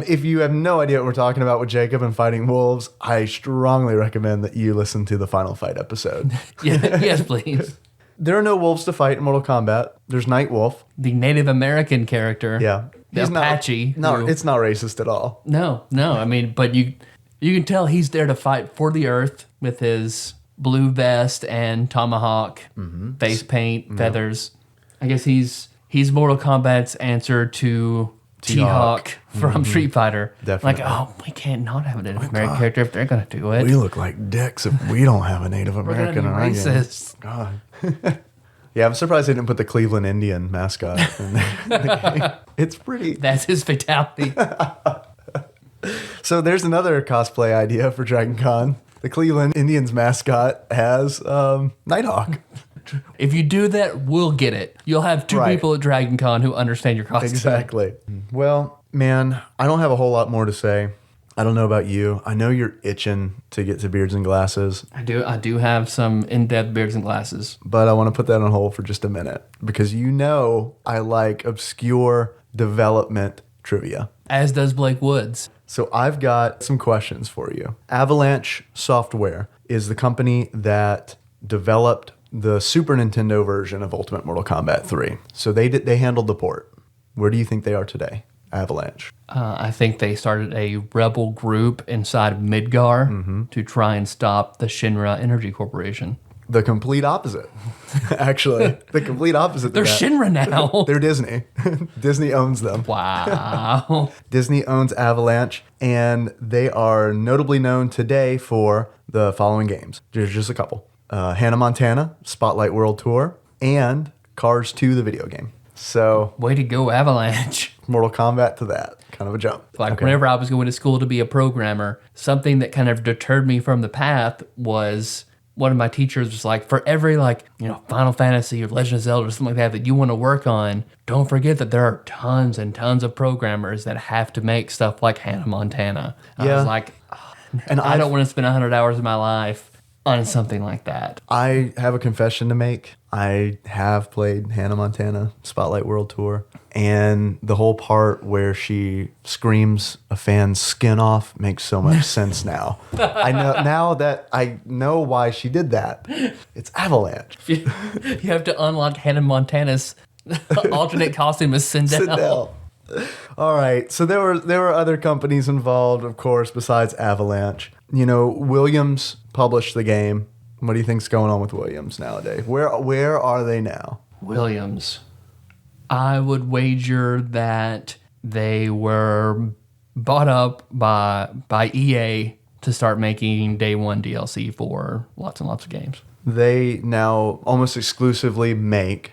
If you have no idea what we're talking about with Jacob and fighting wolves, I strongly recommend that you listen to the Final Fight episode. Yes, please. There are no wolves to fight in Mortal Kombat. There's Night Wolf. The Native American character. Yeah. The Apache. It's not racist at all. No. I mean, but you can tell he's there to fight for the Earth with his blue vest and tomahawk, face paint, feathers. I guess he's Mortal Kombat's answer to T-Hawk from Street Fighter. Definitely. Like, we can't not have a Native American character if they're going to do it. We look like dicks if we don't have a Native American in our game. Racist. God. Yeah, I'm surprised they didn't put the Cleveland Indian mascot in the game. It's pretty. That's his fatality. So there's another cosplay idea for Dragon Con. The Cleveland Indians mascot has Nighthawk. If you do that, we'll get it. You'll have two people at Dragon Con who understand your costume. Exactly. Well, man, I don't have a whole lot more to say. I don't know about you. I know you're itching to get to Beards and Glasses. I do have some in-depth Beards and Glasses. But I want to put that on hold for just a minute because I like obscure development trivia. As does Blake Woods. So I've got some questions for you. Avalanche Software is the company that developed the Super Nintendo version of Ultimate Mortal Kombat 3. So they handled the port. Where do you think they are today? Avalanche. I think they started a rebel group inside of Midgar to try and stop the Shinra Energy Corporation. The complete opposite, actually. The complete opposite. They're Shinra now. They're Disney. Disney owns them. Wow. Disney owns Avalanche, and they are notably known today for the following games. There's just a couple. Hannah Montana, Spotlight World Tour, and Cars 2, the video game. So, way to go, Avalanche. Mortal Kombat to that. Kind of a jump. Whenever I was going to school to be a programmer, something that kind of deterred me from the path was one of my teachers was like, for every Final Fantasy or Legend of Zelda or something like that you want to work on, don't forget that there are tons and tons of programmers that have to make stuff like Hannah Montana. I was like, and I don't want to spend 100 hours of my life on something like that. I have a confession to make. I have played Hannah Montana Spotlight World Tour, and the whole part where she screams a fan's skin off makes so much sense now. I know now that I know why she did that. It's Avalanche. You have to unlock Hannah Montana's alternate costume as Sindel. All right, so there were other companies involved, of course, besides Avalanche. Williams published the game. What do you think's going on with Williams nowadays? Where are they now? Williams. I would wager that they were bought up by EA to start making day one DLC for lots and lots of games. They now almost exclusively make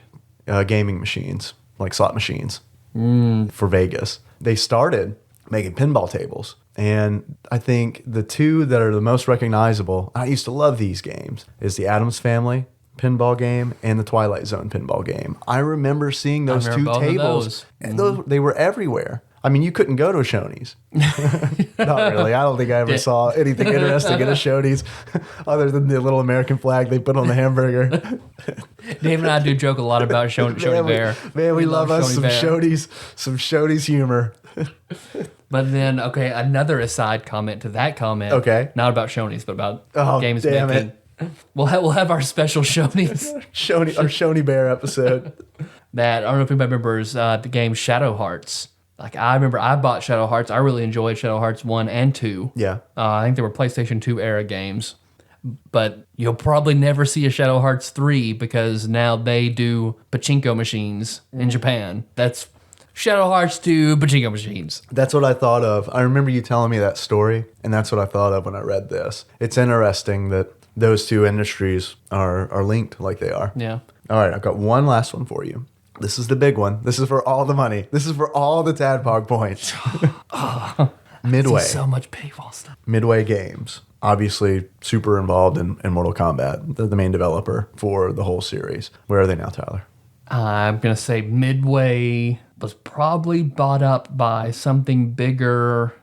gaming machines, like slot machines, for Vegas. They started making pinball tables. And I think the two that are the most recognizable, I used to love these games, is the Addams Family pinball game and the Twilight Zone pinball game. I remember seeing those two tables. And they were everywhere. I mean, you couldn't go to a Shoney's. Not really. I don't think I ever saw anything interesting at a Shoney's other than the little American flag they put on the hamburger. Dave and I do joke a lot about Shoney Bear. Man, we love us some Shoney's humor. But then, okay, another aside comment to that comment. Okay. Not about Shoney's, but about games damn making. We'll have our special Shoney's. Our Shoney Bear episode. That, I don't know if anybody remembers the game Shadow Hearts. Like, I remember I bought Shadow Hearts. I really enjoyed Shadow Hearts 1 and 2. Yeah. I think they were PlayStation 2 era games. But you'll probably never see a Shadow Hearts 3 because now they do pachinko machines in Japan. That's Shadow Hearts 2 pachinko machines. That's what I thought of. I remember you telling me that story, and that's what I thought of when I read this. It's interesting that those two industries are linked like they are. Yeah. All right, I've got one last one for you. This is the big one. This is for all the money. This is for all the TADPOG points. Midway. So much paywall stuff. Midway Games. Obviously super involved in Mortal Kombat. They're the main developer for the whole series. Where are they now, Tyler? I'm going to say Midway was probably bought up by something bigger.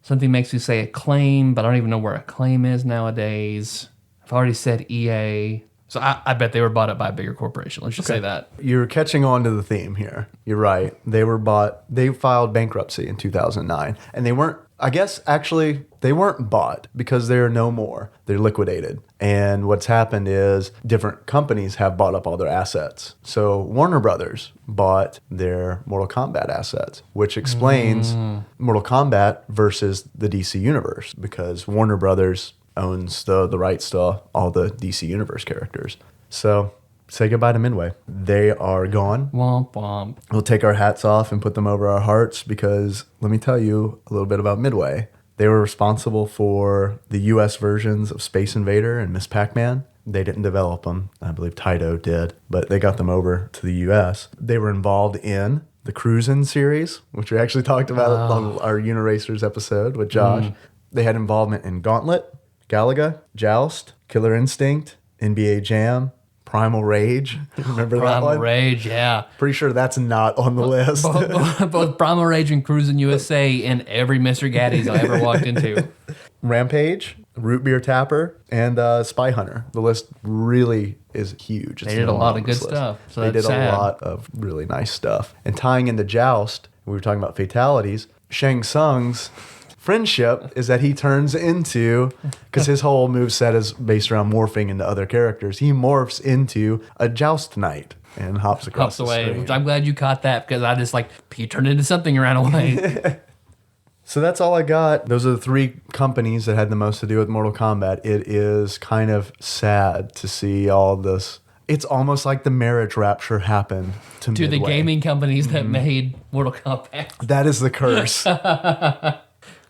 Something makes you say Acclaim, but I don't even know where Acclaim is nowadays. I've already said EA. So I bet they were bought up by a bigger corporation. Let's just say that. You're catching on to the theme here. You're right. They filed bankruptcy in 2009. And they weren't, I guess, actually, they weren't bought because they're no more. They're liquidated. And what's happened is different companies have bought up all their assets. So Warner Brothers bought their Mortal Kombat assets, which explains Mortal Kombat versus the DC Universe, because Warner Brothers owns the rights to all the DC Universe characters. So say goodbye to Midway. They are gone. Womp womp. We'll take our hats off and put them over our hearts because let me tell you a little bit about Midway. They were responsible for the US versions of Space Invader and Miss Pac-Man. They didn't develop them. I believe Taito did, but they got them over to the US. They were involved in the Cruisin' series, which we actually talked about on our Uniracers episode with Josh. They had involvement in Gauntlet, Galaga, Joust, Killer Instinct, NBA Jam, Primal Rage. Remember that one? Primal Rage, yeah. Pretty sure that's not on the list. Both Primal Rage and Cruisin' USA in every Mr. Gaddy's I ever walked into. Rampage, Root Beer Tapper, and Spy Hunter. The list really is huge. They did a lot of good stuff. So they did sad. a lot of really nice stuff. And tying into Joust, we were talking about Fatalities, Shang Tsung's friendship is that he turns into, because his whole moveset is based around morphing into other characters, he morphs into a Joust Knight and hops across the away. screen. Which I'm glad you caught that because I just he turned into something and ran away. So that's all I got. Those are the three companies that had the most to do with Mortal Kombat. It is kind of sad to see all this. It's almost like the marriage rapture happened to To Midway. the gaming companies that made Mortal Kombat. That is the curse.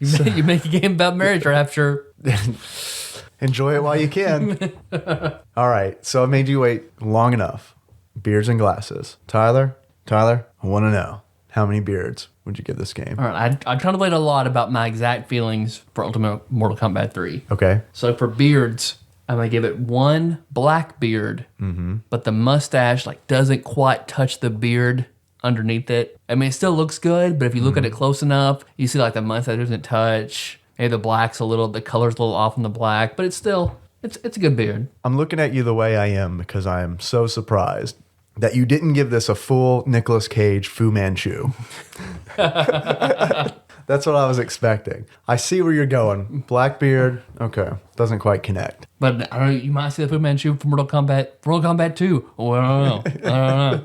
You make a game about marriage rapture. Enjoy it while you can. All right. So I made you wait long enough. Beards and glasses. Tyler, I want to know, how many beards would you give this game? All right, I contemplate a lot about my exact feelings for Ultimate Mortal Kombat 3. Okay. So for beards, I'm going to give it one black beard, but the mustache doesn't quite touch the beard underneath it. I mean, it still looks good, but if you look at it close enough, you see the mustache doesn't touch. Maybe the black's the color's a little off on the black, but it's still, it's a good beard. I'm looking at you the way I am because I am so surprised that you didn't give this a full Nicolas Cage Fu Manchu. That's what I was expecting. I see where you're going. Blackbeard, okay. Doesn't quite connect. But I don't know, you might see the Fu Manchu from Mortal Kombat 2. Oh, I don't know.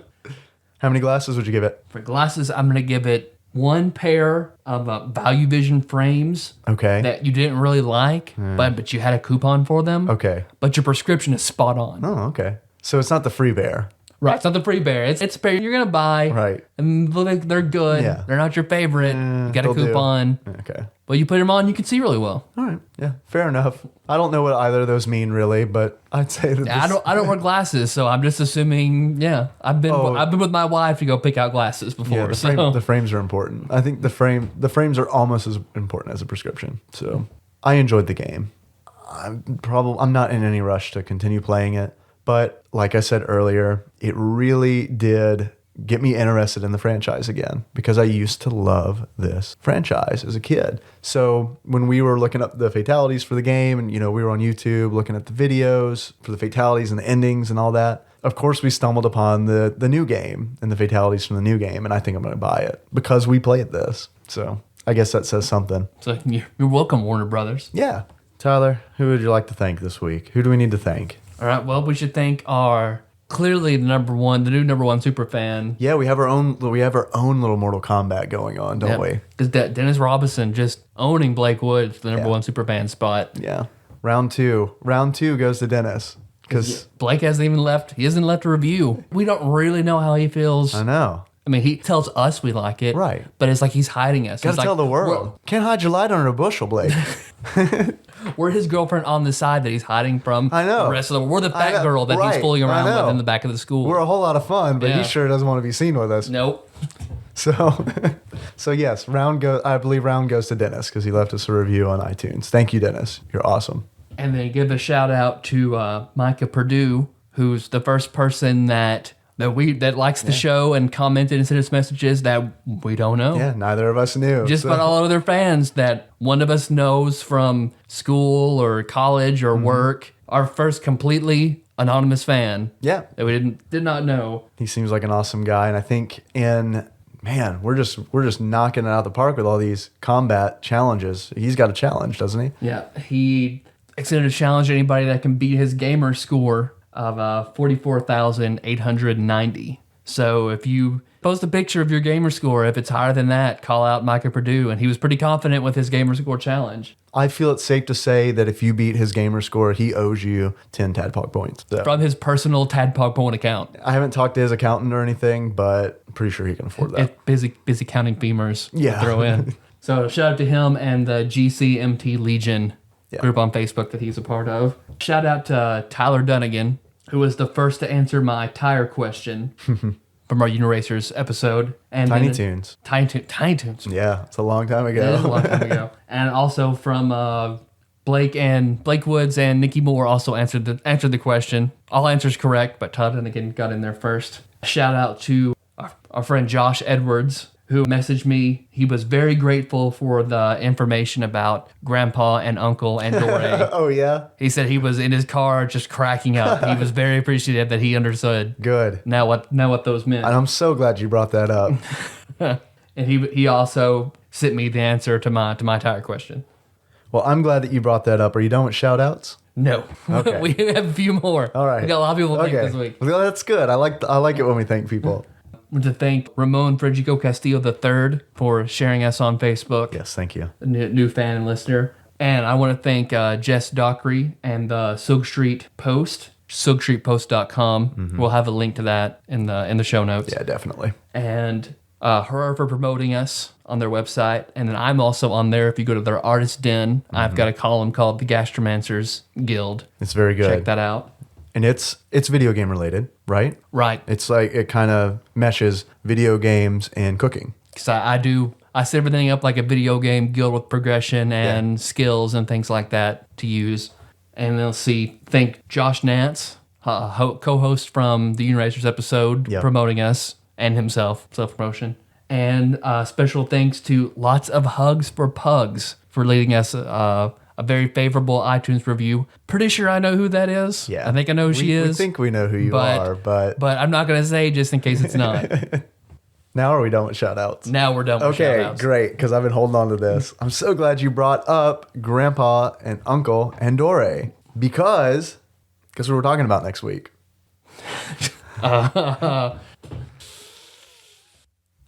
How many glasses would you give it? For glasses, I'm going to give it one pair of Value Vision frames Okay. that you didn't really like, but you had a coupon for them. Okay. But your prescription is spot on. Oh, okay. So it's not the free bear. Right. It's not the free bear. It's a pair you're going to buy. Right. And they're good. Yeah. They're not your favorite. You got a they'll do. coupon. Okay. But you put them on, you can see really well. All right. Yeah. Fair enough. I don't know what either of those mean really, but I'd say that I don't wear glasses, so I'm just assuming. Yeah, I've been with my wife to go pick out glasses before. Yeah, the frames are important. I think the frames are almost as important as a prescription. So I enjoyed the game. I'm not in any rush to continue playing it, but like I said earlier, it really did get me interested in the franchise again because I used to love this franchise as a kid. So when we were looking up the fatalities for the game and, we were on YouTube looking at the videos for the fatalities and the endings and all that, of course we stumbled upon the new game and the fatalities from the new game. And I think I'm going to buy it because we played this. So I guess that says something. So you're welcome, Warner Brothers. Yeah. Tyler, who would you like to thank this week? Who do we need to thank? All right. Well, we should thank our clearly the new number one super fan. Yeah, we have our own little Mortal Kombat going on, don't we? Because Dennis Robinson just owning Blake Woods, the number one super fan spot. Yeah. Round two goes to Dennis because Blake hasn't even left. He hasn't left a review. We don't really know how he feels. I know. I mean, he tells us we like it, right? But it's like he's hiding us. Gotta tell the world. Can't hide your light under a bushel, Blake. We're his girlfriend on the side that he's hiding from. I know. The rest of the world. We're the fat girl that he's fooling around with in the back of the school. We're a whole lot of fun, but he sure doesn't want to be seen with us. Nope. So yes, I believe round goes to Dennis because he left us a review on iTunes. Thank you, Dennis. You're awesome. And then give a shout out to Micah Purdue, who's the first person that likes the show and commented and sent us messages that we don't know. Yeah, neither of us knew. Just about all other fans that one of us knows from school or college or work. Our first completely anonymous fan. Yeah. That we did not know. He seems like an awesome guy, and I think we're just knocking it out of the park with all these combat challenges. He's got a challenge, doesn't he? Yeah, he extended a challenge to anybody that can beat his gamer score of 44,890. So if you post a picture of your gamer score, if it's higher than that, call out Micah Purdue. And he was pretty confident with his gamer score challenge. I feel it's safe to say that if you beat his gamer score, he owes you 10 TADPOG points. So, from his personal TADPOG point account. I haven't talked to his accountant or anything, but I'm pretty sure he can afford that. It's busy counting femurs to throw in. So shout out to him and the GCMT Legion group on Facebook that he's a part of. Shout out to Tyler Dunnigan, who was the first to answer my tire question from our Uniracers episode. And Tiny Toons. Tiny Toons. Yeah, it's a long time ago. It is a long time ago. And also from Blake Woods and Nikki Moore also answered the question. All answers correct, but Tyler Dunnigan got in there first. Shout out to our friend Josh Edwards, who messaged me. He was very grateful for the information about Grandpa and Uncle and Dore. Oh, yeah? He said he was in his car just cracking up. He was very appreciative that he understood. Good. Now what those meant. And I'm so glad you brought that up. And he also sent me the answer to my tire question. Well, I'm glad that you brought that up. Are you done with shout-outs? No. Okay. We have a few more. All right. We got a lot of people to thank this week. Well, that's good. I like it when we thank people. I want to thank Ramon Fregico Castillo III for sharing us on Facebook. Yes, thank you. A new fan and listener. And I want to thank Jess Dockery and the Silk Street Post, silkstreetpost.com. Mm-hmm. We'll have a link to that in the show notes. Yeah, definitely. And her for promoting us on their website. And then I'm also on there. If you go to their Artist Den, I've got a column called the Gastromancers Guild. It's very good. Check that out. And it's video game related, right? Right. It's like it kind of meshes video games and cooking. Because I set everything up like a video game guild with progression and skills and things like that to use. And then thank Josh Nance, co-host from the Uniracers episode, promoting us, and himself, self-promotion. And special thanks to Lots of Hugs for Pugs for leading us a very favorable iTunes review. Pretty sure I know who that is. Yeah. I think I know who she is. We think we know who you are, but I'm not going to say just in case it's not. Now are we done with shout-outs? Now we're done with shout-outs. Okay, great, because I've been holding on to this. I'm so glad you brought up Grandpa and Uncle and Dore, because guess what we're talking about next week?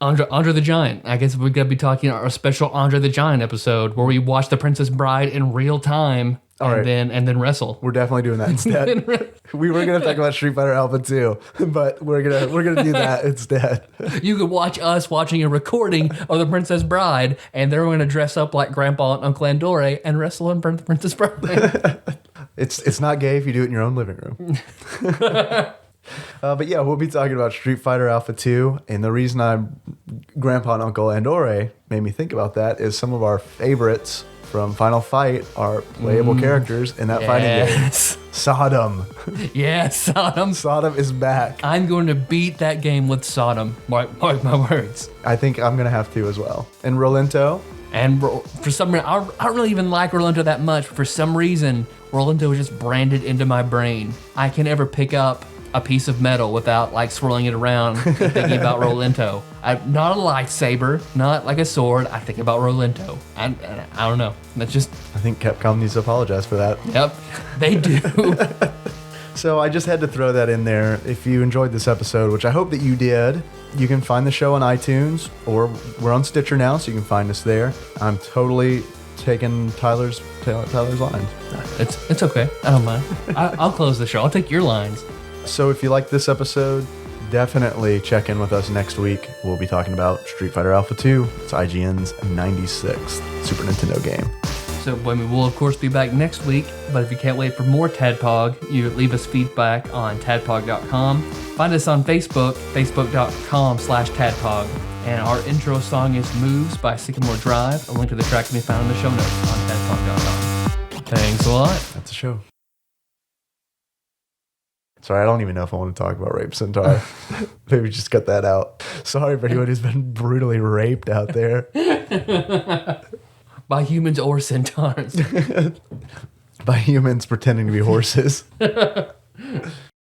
Andre the Giant. I guess we're gonna be talking our special Andre the Giant episode where we watch The Princess Bride in real time and then wrestle. We're definitely doing that instead. We were gonna talk about Street Fighter Alpha 2, but we're gonna do that instead. You could watch us watching a recording of The Princess Bride, and they're going to dress up like Grandpa and Uncle Andore and wrestle in The Princess Bride. It's not gay if you do it in your own living room. But yeah, we'll be talking about Street Fighter Alpha 2, and the reason Grandpa and Uncle Andore made me think about that is some of our favorites from Final Fight are playable characters in that fighting game. Sodom. Yes, Sodom. Sodom is back. I'm going to beat that game with Sodom. Mark my words. I think I'm going to have to as well. And Rolento. And for some reason, I don't really even like Rolento that much. But for some reason, Rolento is just branded into my brain. I can never pick up a piece of metal without like swirling it around and thinking about Rolento. Not a lightsaber, not like a sword. I think about Rolento. I don't know. That's just. I think Capcom needs to apologize for that. Yep, they do. So I just had to throw that in there. If you enjoyed this episode, which I hope that you did, you can find the show on iTunes, or we're on Stitcher now, so you can find us there. I'm totally taking Tyler's lines. It's okay. I don't mind. I'll close the show. I'll take your lines. So if you like this episode, definitely check in with us next week. We'll be talking about Street Fighter Alpha 2. It's IGN's 96th Super Nintendo game. So, we'll of course be back next week, but if you can't wait for more TADPOG, you leave us feedback on tadpog.com. Find us on Facebook, facebook.com/TADPOG. And our intro song is Moves by Sycamore Drive. A link to the track can be found in the show notes on tadpog.com. Thanks a lot. That's a show. Sorry, I don't even know if I want to talk about Rape Centaur. Maybe just cut that out. Sorry for anyone who's been brutally raped out there. By humans or centaurs. By humans pretending to be horses.